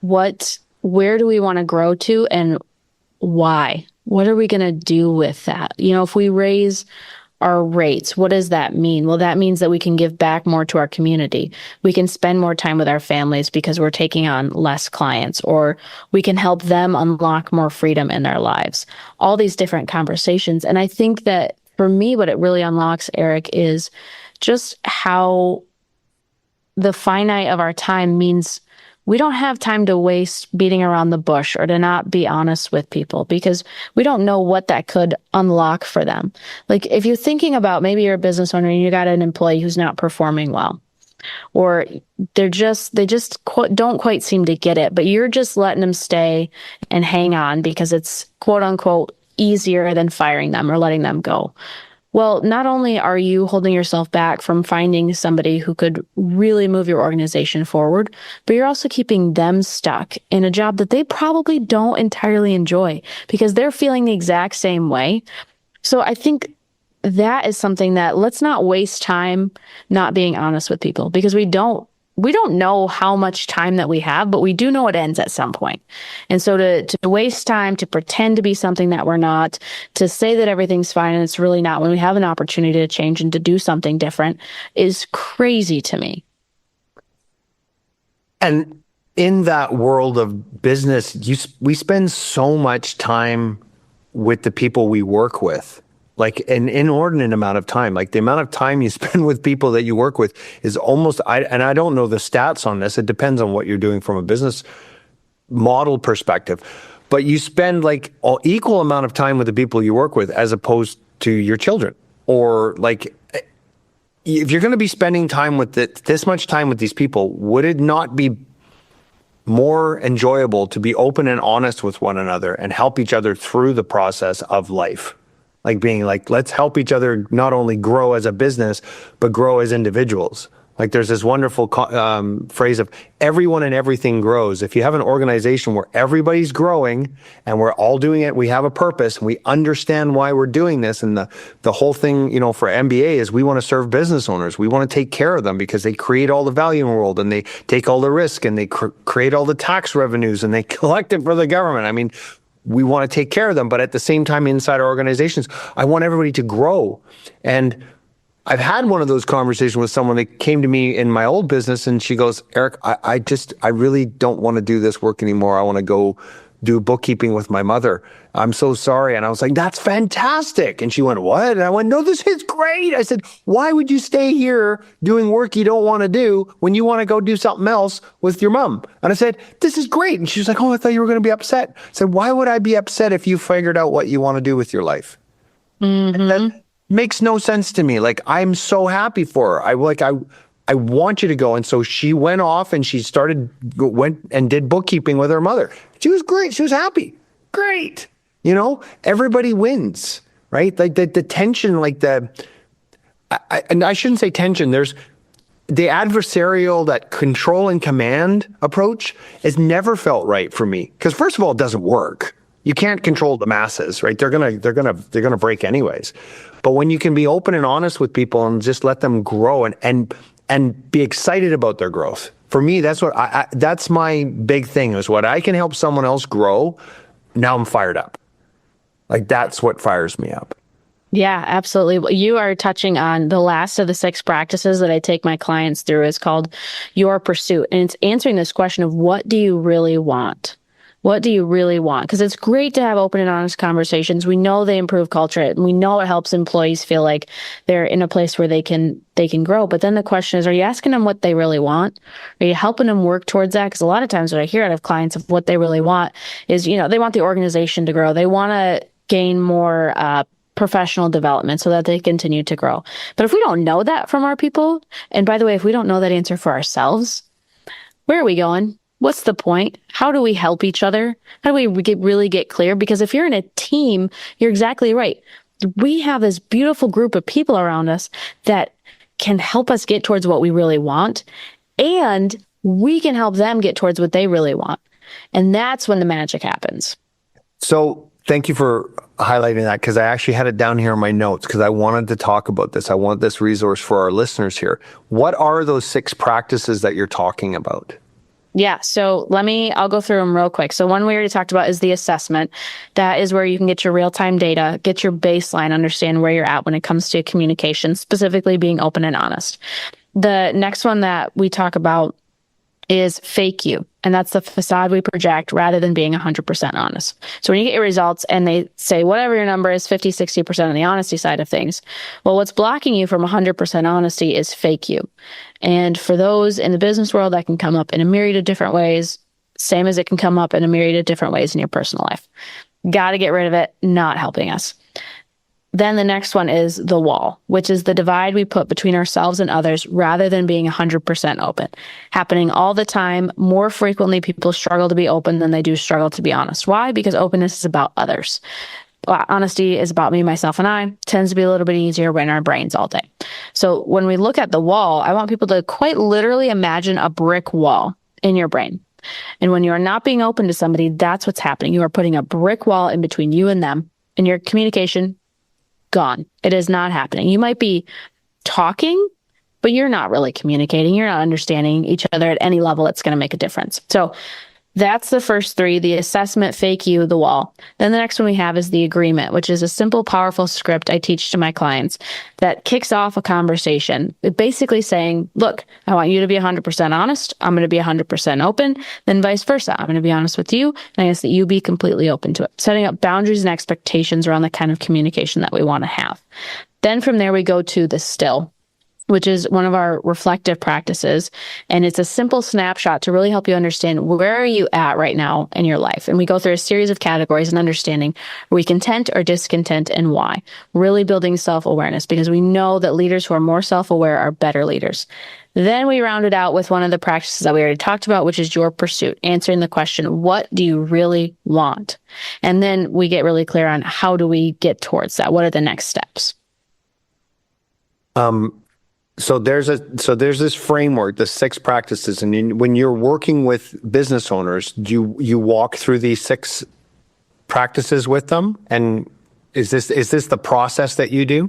where do we want to grow to and why? What are we going to do with that? If we raise our rates, what does that mean? Well, that means that we can give back more to our community. We can spend more time with our families because we're taking on less clients, or we can help them unlock more freedom in their lives. All these different conversations. And I think that for me, what it really unlocks, Eric, is just how the finite of our time means we don't have time to waste beating around the bush or to not be honest with people, because we don't know what that could unlock for them. Like if you're thinking about maybe you're a business owner and you got an employee who's not performing well, or they just don't quite seem to get it, but you're just letting them stay and hang on because it's quote unquote easier than firing them or letting them go. Well, not only are you holding yourself back from finding somebody who could really move your organization forward, but you're also keeping them stuck in a job that they probably don't entirely enjoy because they're feeling the exact same way. So I think that is something that let's not waste time not being honest with people, because we don't we don't know how much time that we have, but we do know it ends at some point. And so to waste time, to pretend to be something that we're not, to say that everything's fine and it's really not, when we have an opportunity to change and to do something different, is crazy to me. And in that world of business, we spend so much time with the people we work with, like an inordinate amount of time. Like the amount of time you spend with people that you work with is almost, and I don't know the stats on this. It depends on what you're doing from a business model perspective, but you spend like an equal amount of time with the people you work with as opposed to your children. Or like, if you're going to be spending time with this much time with these people, would it not be more enjoyable to be open and honest with one another and help each other through the process of life? Like being like, let's help each other not only grow as a business, but grow as individuals. Like there's this wonderful phrase of everyone and everything grows. If you have an organization where everybody's growing and we're all doing it, we have a purpose and we understand why we're doing this. And the whole thing, you know, for MBA is we want to serve business owners. We want to take care of them because they create all the value in the world and they take all the risk and they create all the tax revenues and they collect it for the government. I mean, we want to take care of them, but at the same time inside our organizations, I want everybody to grow. And I've had one of those conversations with someone that came to me in my old business and she goes, Eric, I really don't want to do this work anymore. I want to go do bookkeeping with my mother. I'm so sorry. And I was like, that's fantastic. And she went, what? And I went, no, this is great. I said, why would you stay here doing work you don't want to do when you want to go do something else with your mom? And I said, this is great. And she was like, oh, I thought you were going to be upset. I said, why would I be upset if you figured out what you want to do with your life? And that makes no sense to me. Like, I'm so happy for her. I want you to go. And so she went off and she went and did bookkeeping with her mother. She was great. She was happy. Great. You know, everybody wins, right? Like the tension, like and I shouldn't say tension. There's the adversarial, that control and command approach has never felt right for me. Because first of all, it doesn't work. You can't control the masses, right? They're gonna break anyways. But when you can be open and honest with people and just let them grow and be excited about their growth. For me, that's what that's my big thing is what I can help someone else grow. Now I'm fired up. Like that's what fires me up. Yeah, absolutely. You are touching on the last of the 6 practices that I take my clients through is called Your Pursuit. And it's answering this question of what do you really want? What do you really want? Because it's great to have open and honest conversations. We know they improve culture and we know it helps employees feel like they're in a place where they can grow. But then the question is, are you asking them what they really want? Are you helping them work towards that? Because a lot of times what I hear out of clients of what they really want is, you know, they want the organization to grow. They want to gain more professional development so that they continue to grow. But if we don't know that from our people, and by the way, if we don't know that answer for ourselves, where are we going? What's the point? How do we help each other? How do we really get clear? Because if you're in a team, you're exactly right. We have this beautiful group of people around us that can help us get towards what we really want, and we can help them get towards what they really want. And that's when the magic happens. So thank you for highlighting that, because I actually had it down here in my notes because I wanted to talk about this. I want this resource for our listeners here. What are those 6 practices that you're talking about? Yeah. So I'll go through them real quick. So one we already talked about is the assessment. That is where you can get your real-time data, get your baseline, understand where you're at when it comes to communication, specifically being open and honest. The next one that we talk about is fake you. And that's the facade we project rather than being 100% honest. So when you get your results and they say, whatever your number is, 50, 60% on the honesty side of things. Well, what's blocking you from 100% honesty is fake you. And for those in the business world, that can come up in a myriad of different ways, same as it can come up in a myriad of different ways in your personal life. Got to get rid of it, not helping us. Then the next one is the wall, which is the divide we put between ourselves and others rather than being 100% open. Happening all the time. More frequently, people struggle to be open than they do struggle to be honest. Why? Because openness is about others. Honesty is about me, myself, and I. Tends to be a little bit easier when our brains all day. So when we look at the wall, I want people to quite literally imagine a brick wall in your brain. And when you are not being open to somebody, that's what's happening. You are putting a brick wall in between you and them, and your communication gone. It is not happening. You might be talking, but you're not really communicating. You're not understanding each other at any level that's going to make a difference. So that's the first three: the assessment, fake you, the wall. Then the next one we have is the agreement, which is a simple, powerful script I teach to my clients that kicks off a conversation. It basically saying, look, I want you to be 100% honest. I'm going to be 100% open. Then vice versa. I'm going to be honest with you, and I ask that you be completely open to it. Setting up boundaries and expectations around the kind of communication that we want to have. Then from there, we go to the still, which is one of our reflective practices. And it's a simple snapshot to really help you understand, where are you at right now in your life? And we go through a series of categories and understanding, are we content or discontent, and why? Really building self-awareness, because we know that leaders who are more self-aware are better leaders. Then we round it out with one of the practices that we already talked about, which is your pursuit, answering the question, what do you really want? And then we get really clear on, how do we get towards that? What are the next steps? So there's this framework, the 6 practices, and when you're working with business owners, do you walk through these 6 practices with them? And is this the process that you do?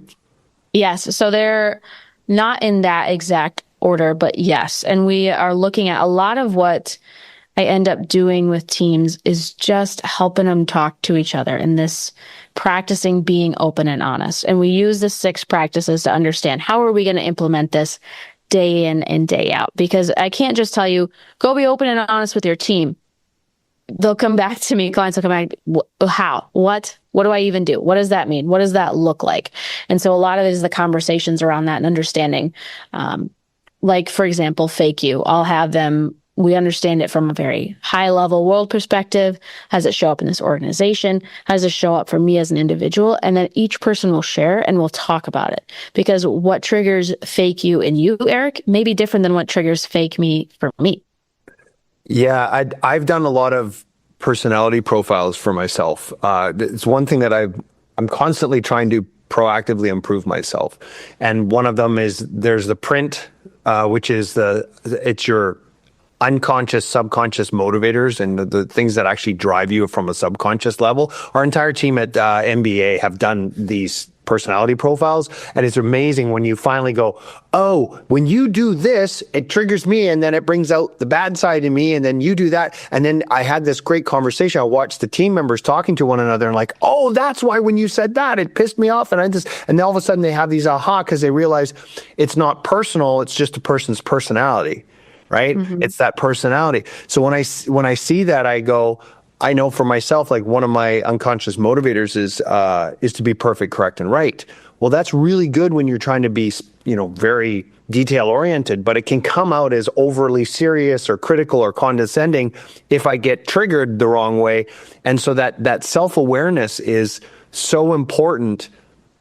Yes. So they're not in that exact order, but yes. And we are looking at a lot of what I end up doing with teams is just helping them talk to each other, and this practicing being open and honest. And we use the 6 practices to understand, how are we going to implement this day in and day out? Because I can't just tell you, go be open and honest with your team. They'll come back to me, clients will come back, how? What do I even do? What does that mean? What does that look like? And so a lot of it is the conversations around that and understanding. Like, for example, fake you. I'll have them, we understand it from a very high level world perspective. How does it show up in this organization? How does it show up for me as an individual? And then each person will share and we'll talk about it, because what triggers fake you in you, Eric, may be different than what triggers fake me for me. Yeah, I've done a lot of personality profiles for myself. It's one thing that I'm constantly trying to proactively improve myself. And one of them is, there's the print, which is it's your unconscious, subconscious motivators and the things that actually drive you from a subconscious level. Our entire team at MBA have done these personality profiles, and it's amazing when you finally go, oh, when you do this, it triggers me, and then it brings out the bad side in me, and then you do that. And then I had this great conversation. I watched the team members talking to one another and like, oh, that's why when you said that, it pissed me off. And then all of a sudden they have these aha, because they realize it's not personal, it's just a person's personality. Right? Mm-hmm. It's that personality. So when I see that, I go, I know for myself, like, one of my unconscious motivators is to be perfect, correct, and right. Well, that's really good when you're trying to be, very detail oriented, but it can come out as overly serious or critical or condescending if I get triggered the wrong way. And so that self-awareness is so important,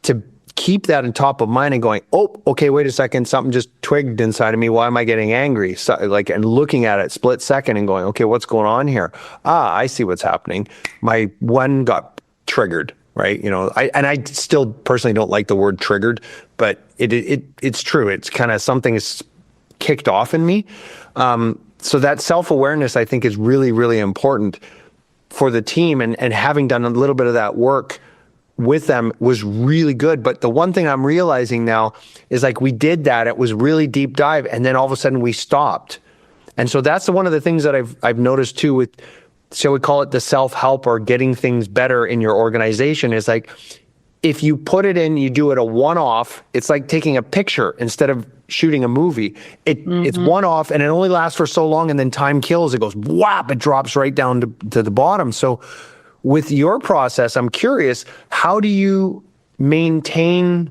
to keep that on top of mind and going, oh, okay, wait a second, something just twigged inside of me. Why am I getting angry? So, and looking at it split second and going, okay, what's going on here? I see what's happening. My one got triggered, right? I still personally don't like the word triggered, but it's true. It's kind of something is kicked off in me. So that self-awareness, I think, is really, really important for the team, and having done a little bit of that work with them was really good. But the one thing I'm realizing now is, like, we did that, it was really deep dive, and then all of a sudden we stopped. And so that's one of the things that I've noticed too with, shall we call it, the self-help or getting things better in your organization, is like, if you put it in, you do it a one-off, it's like taking a picture instead of shooting a movie. It's one-off, and it only lasts for so long, and then time kills. It goes whap, it drops right down to the bottom. So with your process, I'm curious, how do you maintain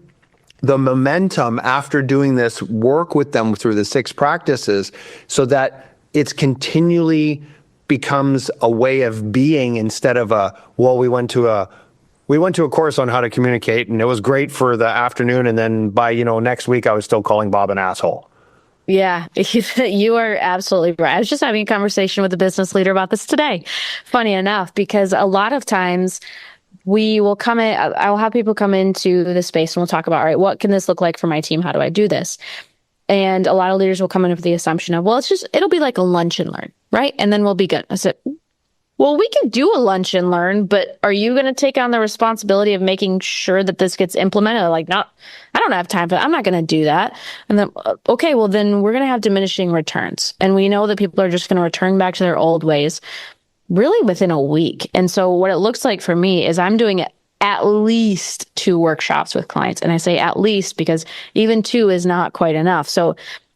the momentum after doing this work with them through the 6 practices, so that it's continually becomes a way of being, instead of we went to a course on how to communicate, and it was great for the afternoon, and then by next week I was still calling Bob an asshole. Yeah, you are absolutely right. I was just having a conversation with a business leader about this today. Funny enough, because a lot of times we will come in, I'll have people come into the space and we'll talk about, all right, what can this look like for my team? How do I do this? And a lot of leaders will come in with the assumption of, well, it'll be like a lunch and learn, right? And then we'll be good. I said, Well, we can do a lunch and learn, but are you going to take on the responsibility of making sure that this gets implemented? Like, I don't have time for that. I'm not going to do that. And then, okay, well, then we're going to have diminishing returns. And we know that people are just going to return back to their old ways really within a week. And so what it looks like for me is I'm doing at least 2 workshops with clients. And I say at least because even 2 is not quite enough. So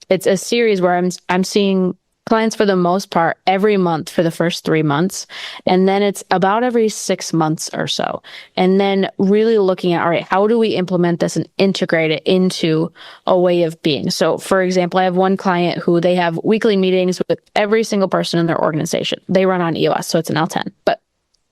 it's a series where I'm seeing clients for the most part every month for the first 3 months. And then it's about every 6 months or so. And then really looking at, all right, how do we implement this and integrate it into a way of being? So for example, I have one client who they have weekly meetings with every single person in their organization. They run on EOS, so it's an L10, but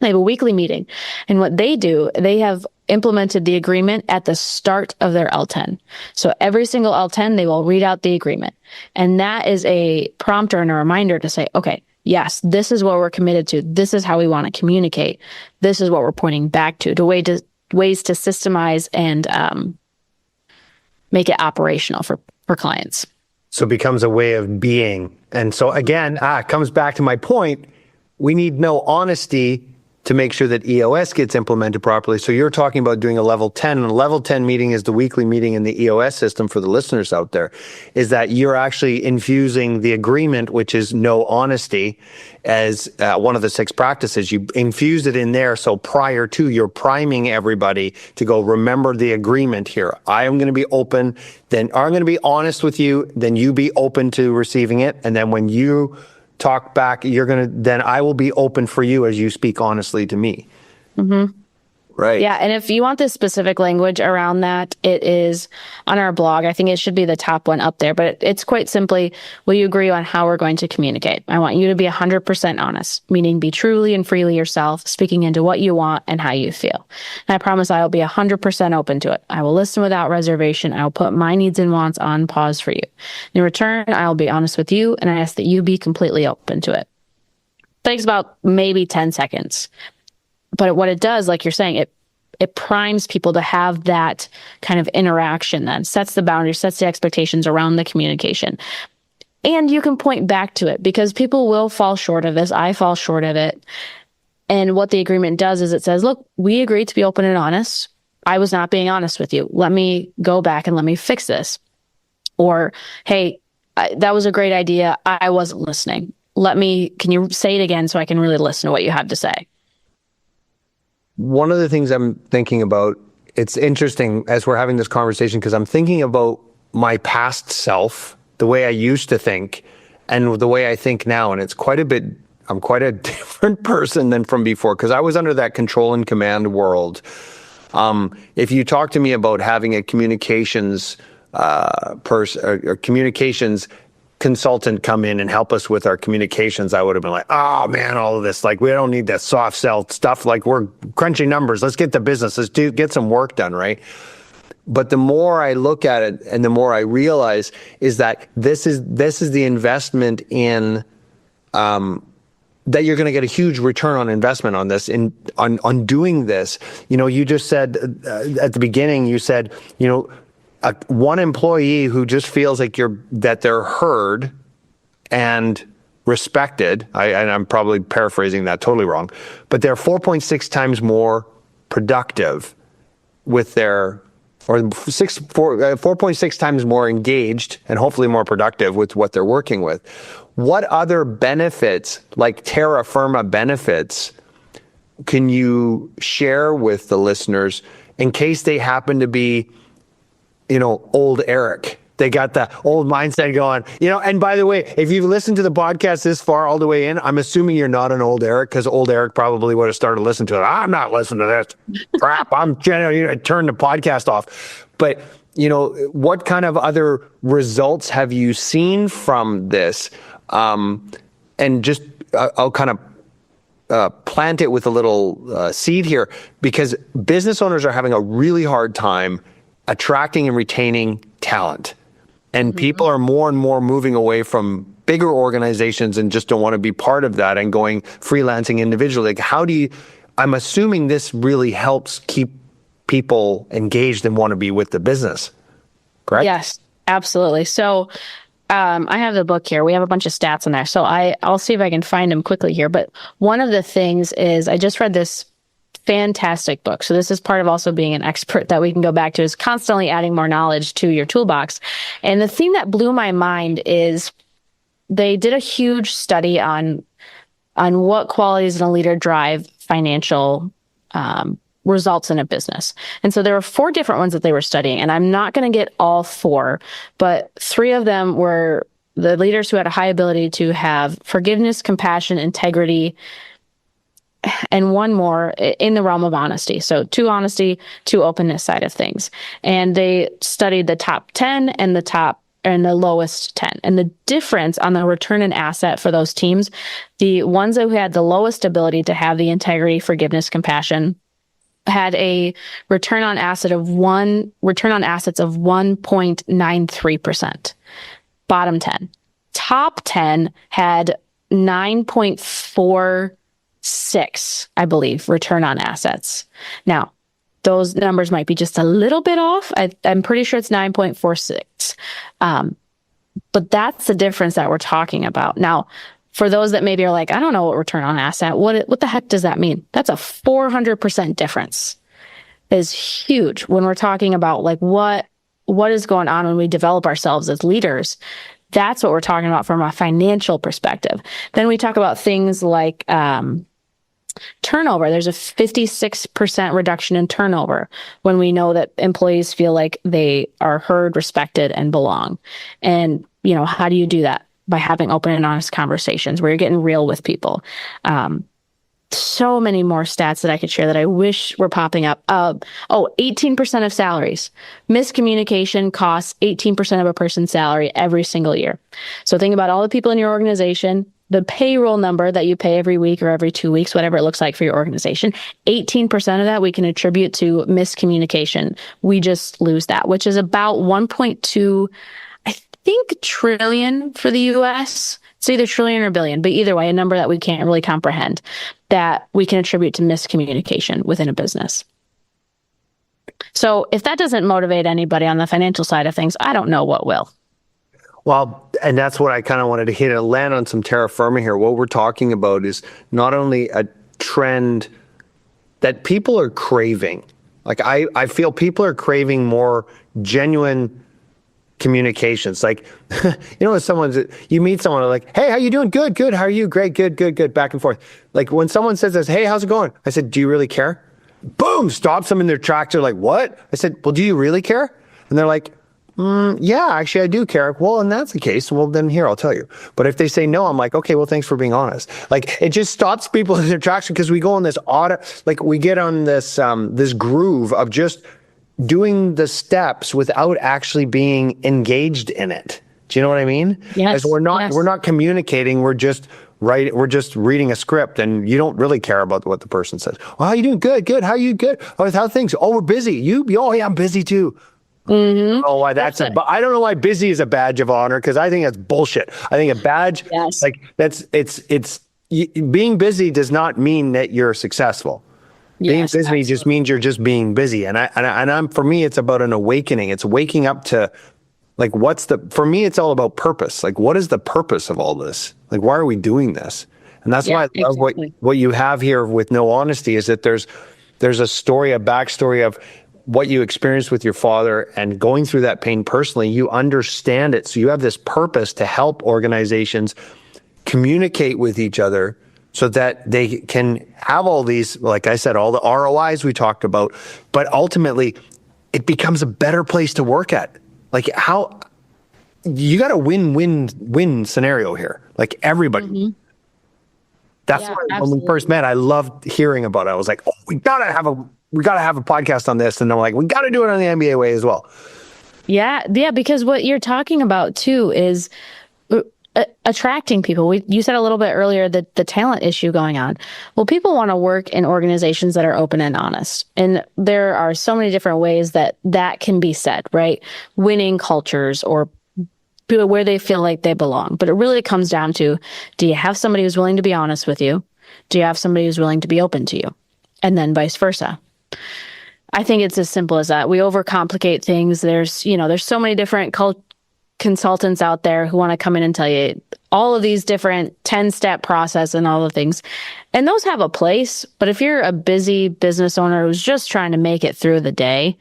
they have a weekly meeting. And what they do, they have implemented the agreement at the start of their L10. So every single L10, they will read out the agreement. And that is a prompter and a reminder to say, okay, yes, this is what we're committed to. This is how we want to communicate. This is what we're pointing back to ways to systemize and make it operational for clients. So it becomes a way of being. And so again, it comes back to my point. We need no honesty to make sure that EOS gets implemented properly. So you're talking about doing a level 10, and a level 10 meeting is the weekly meeting in the EOS system for the listeners out there, is that you're actually infusing the agreement, which is no honesty, as one of the 6 practices. You infuse it in there. So prior to, you're priming everybody to go, remember the agreement here. I am going to be open, then I'm going to be honest with you, then you be open to receiving it. And then when you talk back, then I will be open for you as you speak honestly to me. Mm-hmm. Right. Yeah. And if you want this specific language around that, it is on our blog. I think it should be the top one up there, but it's quite simply, will you agree on how we're going to communicate? I want you to be 100% honest, meaning be truly and freely yourself, speaking into what you want and how you feel. And I promise I will be 100% open to it. I will listen without reservation. I will put my needs and wants on pause for you. In return, I will be honest with you, and I ask that you be completely open to it. It takes about maybe 10 seconds. But what it does, like you're saying, it primes people to have that kind of interaction, then sets the boundaries, sets the expectations around the communication. And you can point back to it because people will fall short of this. I fall short of it. And what the agreement does is it says, look, we agreed to be open and honest. I was not being honest with you. Let me go back and let me fix this. Or, hey, that was a great idea. I wasn't listening. Can you say it again so I can really listen to what you have to say? One of the things I'm thinking about, it's interesting as we're having this conversation, because I'm thinking about my past self, the way I used to think, and the way I think now. And I'm quite a different person than from before, because I was under that control and command world. If you talk to me about having a communications person or communications consultant come in and help us with our communications, I would have been like, oh man, all of this, like, we don't need that soft sell stuff. Like, we're crunching numbers. Let's get the business. Let's get some work done. Right. But the more I look at it and the more I realize is that this is the investment in, that you're going to get a huge return on investment on this, on doing this. You know, you just said at the beginning, you said, you know, one employee who just feels like that they're heard and respected. I'm probably paraphrasing that totally wrong, but they're 4.6 times more productive with their, or 4.6 times more engaged and hopefully more productive with what they're working with. What other benefits, like terra firma benefits, can you share with the listeners in case they happen to be, you know, old Eric? They got the old mindset going, you know. And by the way, if you've listened to the podcast this far all the way in, I'm assuming you're not an old Eric, because old Eric probably would have started listening to it. I'm not listening to this crap. I'm turn the podcast off. But, you know, what kind of other results have you seen from this? And just, I'll kind of plant it with a little seed here, because business owners are having a really hard time attracting and retaining talent. And people are more and more moving away from bigger organizations and just don't want to be part of that and going freelancing individually. Like, I'm assuming this really helps keep people engaged and want to be with the business, correct? Yes, absolutely. So I have the book here. We have a bunch of stats in there. So I'll see if I can find them quickly here. But one of the things is I just read this fantastic book. So this is part of also being an expert that we can go back to, is constantly adding more knowledge to your toolbox. And the thing that blew my mind is they did a huge study on what qualities in a leader drive financial results in a business. And so there were 4 different ones that they were studying, and I'm not going to get all 4, but 3 of them were the leaders who had a high ability to have forgiveness, compassion, integrity, and one more in the realm of honesty. So 2 honesty, 2 openness side of things. And they studied the top 10 and the lowest 10. And the difference on the return on asset for those teams, the ones who had the lowest ability to have the integrity, forgiveness, compassion, had a return on assets of 1.93%. Bottom 10. Top 10 had 9.46, I believe, return on assets. Now, those numbers might be just a little bit off. I'm pretty sure it's 9.46. But that's the difference that we're talking about. Now, for those that maybe are like, I don't know what return on asset, what the heck does that mean? That's a 400% difference. Is huge when we're talking about like what is going on when we develop ourselves as leaders. That's what we're talking about from a financial perspective. Then we talk about things like turnover. There's a 56% reduction in turnover when we know that employees feel like they are heard, respected, and belong. And, how do you do that? By having open and honest conversations where you're getting real with people. So many more stats that I could share that I wish were popping up. 18% of salaries. Miscommunication costs 18% of a person's salary every single year. So think about all the people in your organization, the payroll number that you pay every week or every 2 weeks, whatever it looks like for your organization. 18% of that we can attribute to miscommunication. We just lose that, which is about 1.2, I think, trillion for the US. It's either trillion or billion, but either way, a number that we can't really comprehend that we can attribute to miscommunication within a business. So if that doesn't motivate anybody on the financial side of things, I don't know what will. Well, and that's what I kind of wanted to hit and land on some terra firma here. What we're talking about is not only a trend that people are craving. Like I feel people are craving more genuine communications. Like, when you meet someone like, hey, how you doing? Good. How are you? Great. Good. Back and forth. Like when someone says this, hey, how's it going? I said, do you really care? Boom, stops them in their tracks. They're like, what? I said, well, do you really care? And they're like, yeah, actually I do care. Well, and that's the case. Well, then here, I'll tell you. But if they say no, I'm like, okay, well, thanks for being honest. Like it just stops people in their tracks because we go on this we get on this, this groove of just doing the steps without actually being engaged in it. Do you know what I mean? Yes. As we're not communicating. We're just reading a script, and you don't really care about what the person says. Well, how you doing? Good. How are you? Good. Oh, how things? Oh, we're busy. You? Oh, yeah, I'm busy too. Mm-hmm. Oh, why but I don't know why busy is a badge of honor, because I think that's bullshit. I think a badge, being busy does not mean that you're successful. Being busy absolutely just means you're just being busy. And I'm for me, it's about an awakening. It's waking up to like, for me, it's all about purpose. Like, what is the purpose of all this? Like, why are we doing this? And that's why I love what you have here with No Honesty, is that there's a backstory of what you experienced with your father and going through that pain personally. You understand it. So you have this purpose to help organizations communicate with each other so that they can have all these, like I said, all the ROIs we talked about, but ultimately it becomes a better place to work at. Like how you got a win-win-win scenario here. Like everybody. Mm-hmm. That's why when we first met, I loved hearing about it. I was like, oh, we gotta have a podcast on this. And I'm like, we got to do it on the MBA way as well. Yeah. Because what you're talking about too is attracting people. You said a little bit earlier that the talent issue going on. Well, people want to work in organizations that are open and honest. And there are so many different ways that can be said, right? Winning cultures or where they feel like they belong. But it really comes down to, do you have somebody who's willing to be honest with you? Do you have somebody who's willing to be open to you? And then vice versa. I think it's as simple as that. We overcomplicate things. There's so many different consultants out there who want to come in and tell you all of these different 10-step process and all the things. And those have a place. But if you're a busy business owner who's just trying to make it through the day,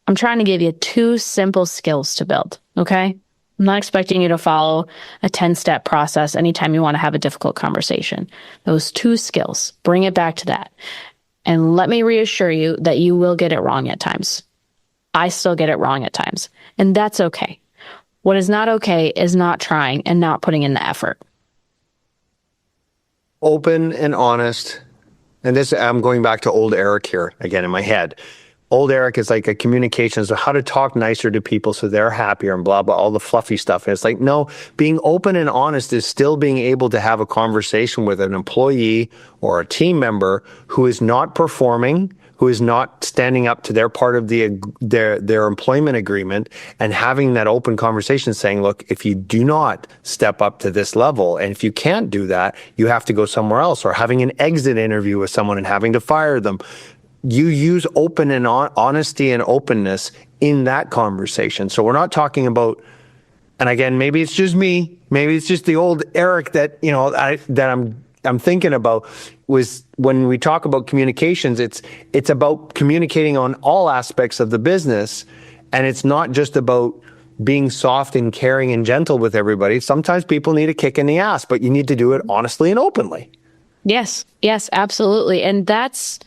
I'm trying to give you 2 simple skills to build. Okay. I'm not expecting you to follow a 10-step process anytime you want to have a difficult conversation. Those 2 skills, bring it back to that. And let me reassure you that you will get it wrong at times. I still get it wrong at times. And that's okay. What is not okay is not trying and not putting in the effort. Open and honest. And this, I'm going back to old Eric here again in my head. Old Eric is like a communications of how to talk nicer to people so they're happier and blah, blah, all the fluffy stuff. And it's like, no, being open and honest is still being able to have a conversation with an employee or a team member who is not performing, who is not standing up to their part of their employment agreement, and having that open conversation saying, look, if you do not step up to this level, and if you can't do that, you have to go somewhere else, or having an exit interview with someone and having to fire them. You use open and honesty and openness in that conversation. So we're not talking about, and again, maybe it's just me, maybe it's just the old Eric that, you know, I'm thinking about, was when we talk about communications, it's about communicating on all aspects of the business. And it's not just about being soft and caring and gentle with everybody. Sometimes people need a kick in the ass, but you need to do it honestly and openly. Yes, absolutely. And that's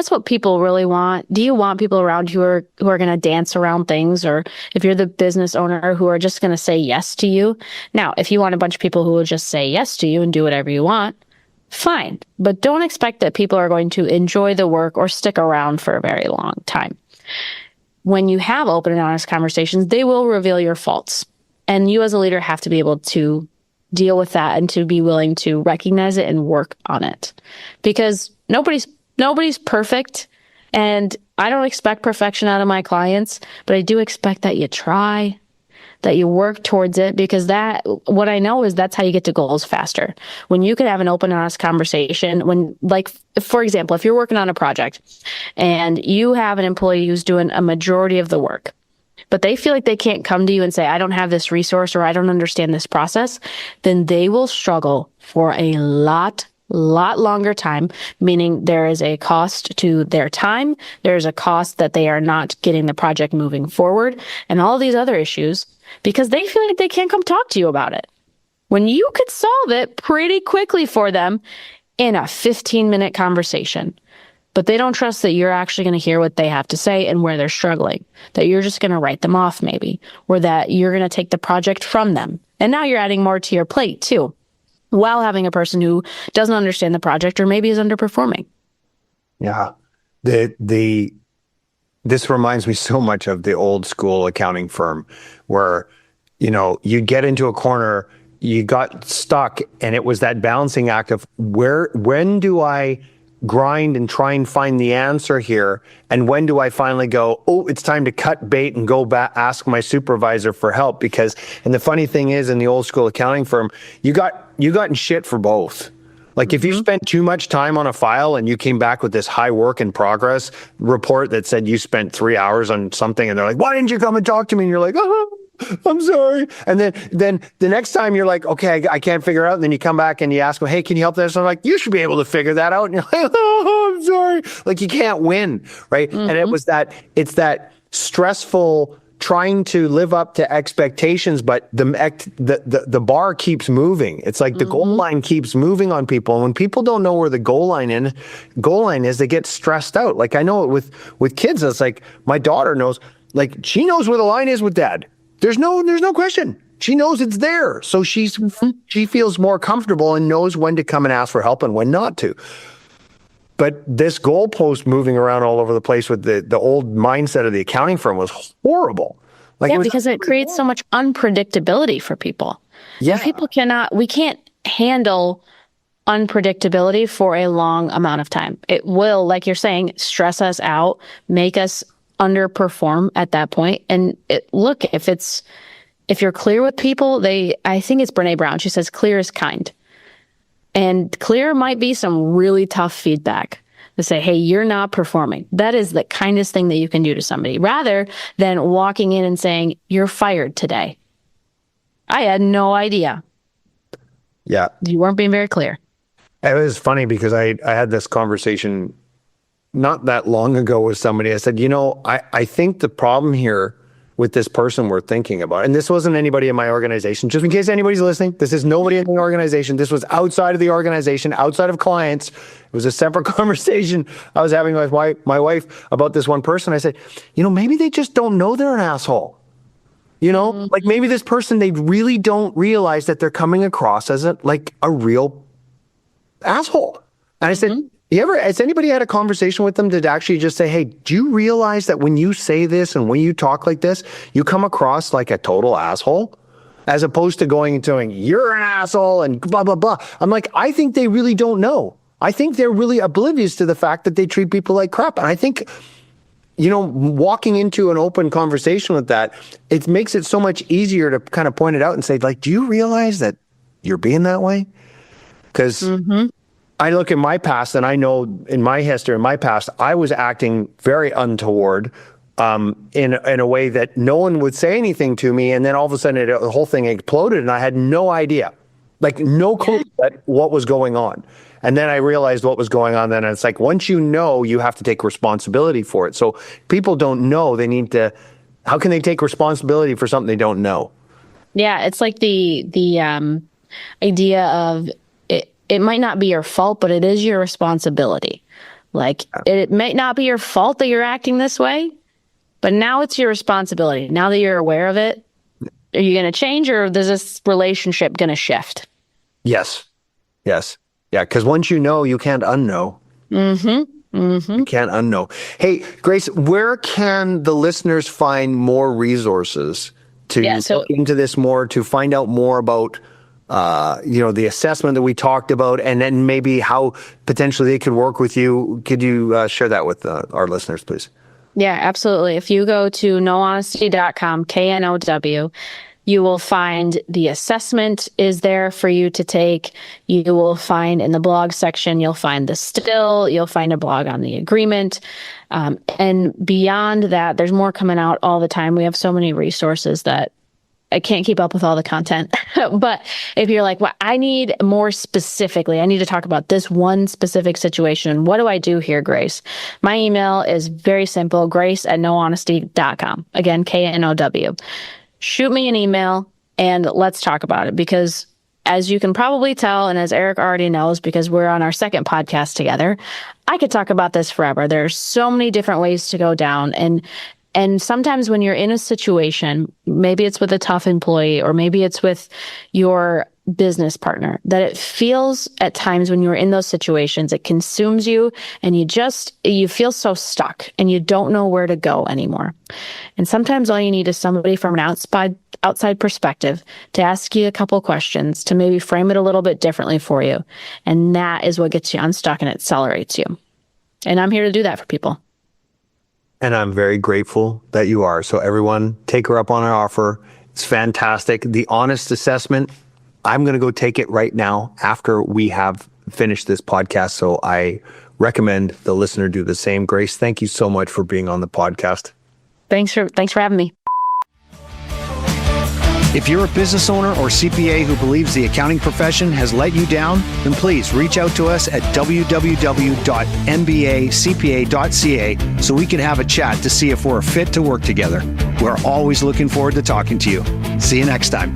what people really want. Do you want people around you who are going to dance around things? Or if you're the business owner who are just going to say yes to you? Now, if you want a bunch of people who will just say yes to you and do whatever you want, fine. But don't expect that people are going to enjoy the work or stick around for a very long time. When you have open and honest conversations, they will reveal your faults. And you as a leader have to be able to deal with that and to be willing to recognize it and work on it. Because nobody's perfect, and I don't expect perfection out of my clients, but I do expect that you try, that you work towards it, because what I know is that's how you get to goals faster. When you can have an open, honest conversation, for example, if you're working on a project and you have an employee who's doing a majority of the work, but they feel like they can't come to you and say, I don't have this resource or I don't understand this process, then they will struggle for a lot longer time, meaning there is a cost to their time, there's a cost that they are not getting the project moving forward, and all these other issues, because they feel like they can't come talk to you about it. When you could solve it pretty quickly for them in a 15-minute conversation. But they don't trust that you're actually going to hear what they have to say and where they're struggling, that you're just going to write them off maybe, or that you're going to take the project from them. And now you're adding more to your plate too, while having a person who doesn't understand the project or maybe is underperforming. Yeah. This reminds me so much of the old school accounting firm where, you know, you get into a corner, you got stuck, and it was that balancing act of when do I grind and try and find the answer here, and when do I finally go, oh, it's time to cut bait and go back, ask my supervisor for help? Because, and the funny thing is, in the old school accounting firm, you got in shit for both. Like if you spent too much time on a file and you came back with this high work in progress report that said you spent 3 hours on something, and they're like, why didn't you come and talk to me? And you're like, oh, I'm sorry. And then the next time you're like, okay, I can't figure it out. And then you come back and you ask them, hey, can you help this? I'm like, you should be able to figure that out. And you're like, oh, I'm sorry. Like you can't win, right? Mm-hmm. And it's that stressful trying to live up to expectations, but the bar keeps moving. It's like the goal line keeps moving on people. And when people don't know where the goal line is, they get stressed out. Like I know it with kids, it's like my daughter knows, like she knows where the line is with dad. There's no question. She knows it's there. So she feels more comfortable and knows when to come and ask for help and when not to. But this goalpost moving around all over the place with the old mindset of the accounting firm was horrible. Like because it creates so much unpredictability for people. Yeah. We can't handle unpredictability for a long amount of time. It will, like you're saying, stress us out, make us underperform at that point. And look, if you're clear with people, I think it's Brene Brown. She says, clear is kind. And clear might be some really tough feedback to say, hey, you're not performing. That is the kindest thing that you can do to somebody, rather than walking in and saying, you're fired today. I had no idea. Yeah. You weren't being very clear. It was funny because I had this conversation not that long ago with somebody. I said, I think the problem here with this person we're thinking about, and this wasn't anybody in my organization, just in case anybody's listening, this is nobody in the organization. This was outside of the organization, outside of clients. It was a separate conversation I was having with my wife about this one person. I said, maybe they just don't know they're an asshole. Like maybe this person, they really don't realize that they're coming across as a real asshole. And I said, has anybody had a conversation with them to actually just say, hey, do you realize that when you say this and when you talk like this, you come across like a total asshole? As opposed to going and saying, you're an asshole and blah, blah, blah. I'm like, I think they really don't know. I think they're really oblivious to the fact that they treat people like crap. And I think, walking into an open conversation with that, it makes it so much easier to kind of point it out and say, do you realize that you're being that way? Because I look at my past and I know in my history, in my past, I was acting very untoward in a way that no one would say anything to me. And then all of a sudden the whole thing exploded and I had no idea, no clue what was going on. And then I realized what was going on then. And it's like, once you know, you have to take responsibility for it. So people don't know, they need to, how can they take responsibility for something they don't know? Yeah, it's like the idea of it might not be your fault, but it is your responsibility. It might not be your fault that you're acting this way, but now it's your responsibility. Now that you're aware of it, are you going to change or is this relationship going to shift? Yes. Yeah, because once you know, you can't unknow. You can't unknow. Hey, Grace, where can the listeners find more resources to look into this more, to find out more about the assessment that we talked about, and then maybe how potentially they could work with you? Could you share that with our listeners, please? Yeah, absolutely. If you go to knowhonesty.com, KNOW, you will find the assessment is there for you to take. You will find in the blog section, you'll find the still, you'll find a blog on the agreement. And beyond that, there's more coming out all the time. We have so many resources that I can't keep up with all the content. But if you're like, well, I need more specifically, I need to talk about this one specific situation. What do I do here, Grace? My email is very simple, grace@knowhonesty.com. Again, KNOW. Shoot me an email and let's talk about it, because as you can probably tell, and as Eric already knows, because we're on our second podcast together, I could talk about this forever. There's so many different ways to go down. And sometimes when you're in a situation, maybe it's with a tough employee or maybe it's with your business partner, that it feels at times when you're in those situations, it consumes you and you feel so stuck and you don't know where to go anymore. And sometimes all you need is somebody from an outside perspective to ask you a couple questions, to maybe frame it a little bit differently for you. And that is what gets you unstuck and accelerates you. And I'm here to do that for people. And I'm very grateful that you are. So everyone, take her up on her offer. It's fantastic. The honest assessment, I'm going to go take it right now after we have finished this podcast. So I recommend the listener do the same. Grace, thank you so much for being on the podcast. Thanks for having me. If you're a business owner or CPA who believes the accounting profession has let you down, then please reach out to us at www.mbacpa.ca so we can have a chat to see if we're a fit to work together. We're always looking forward to talking to you. See you next time.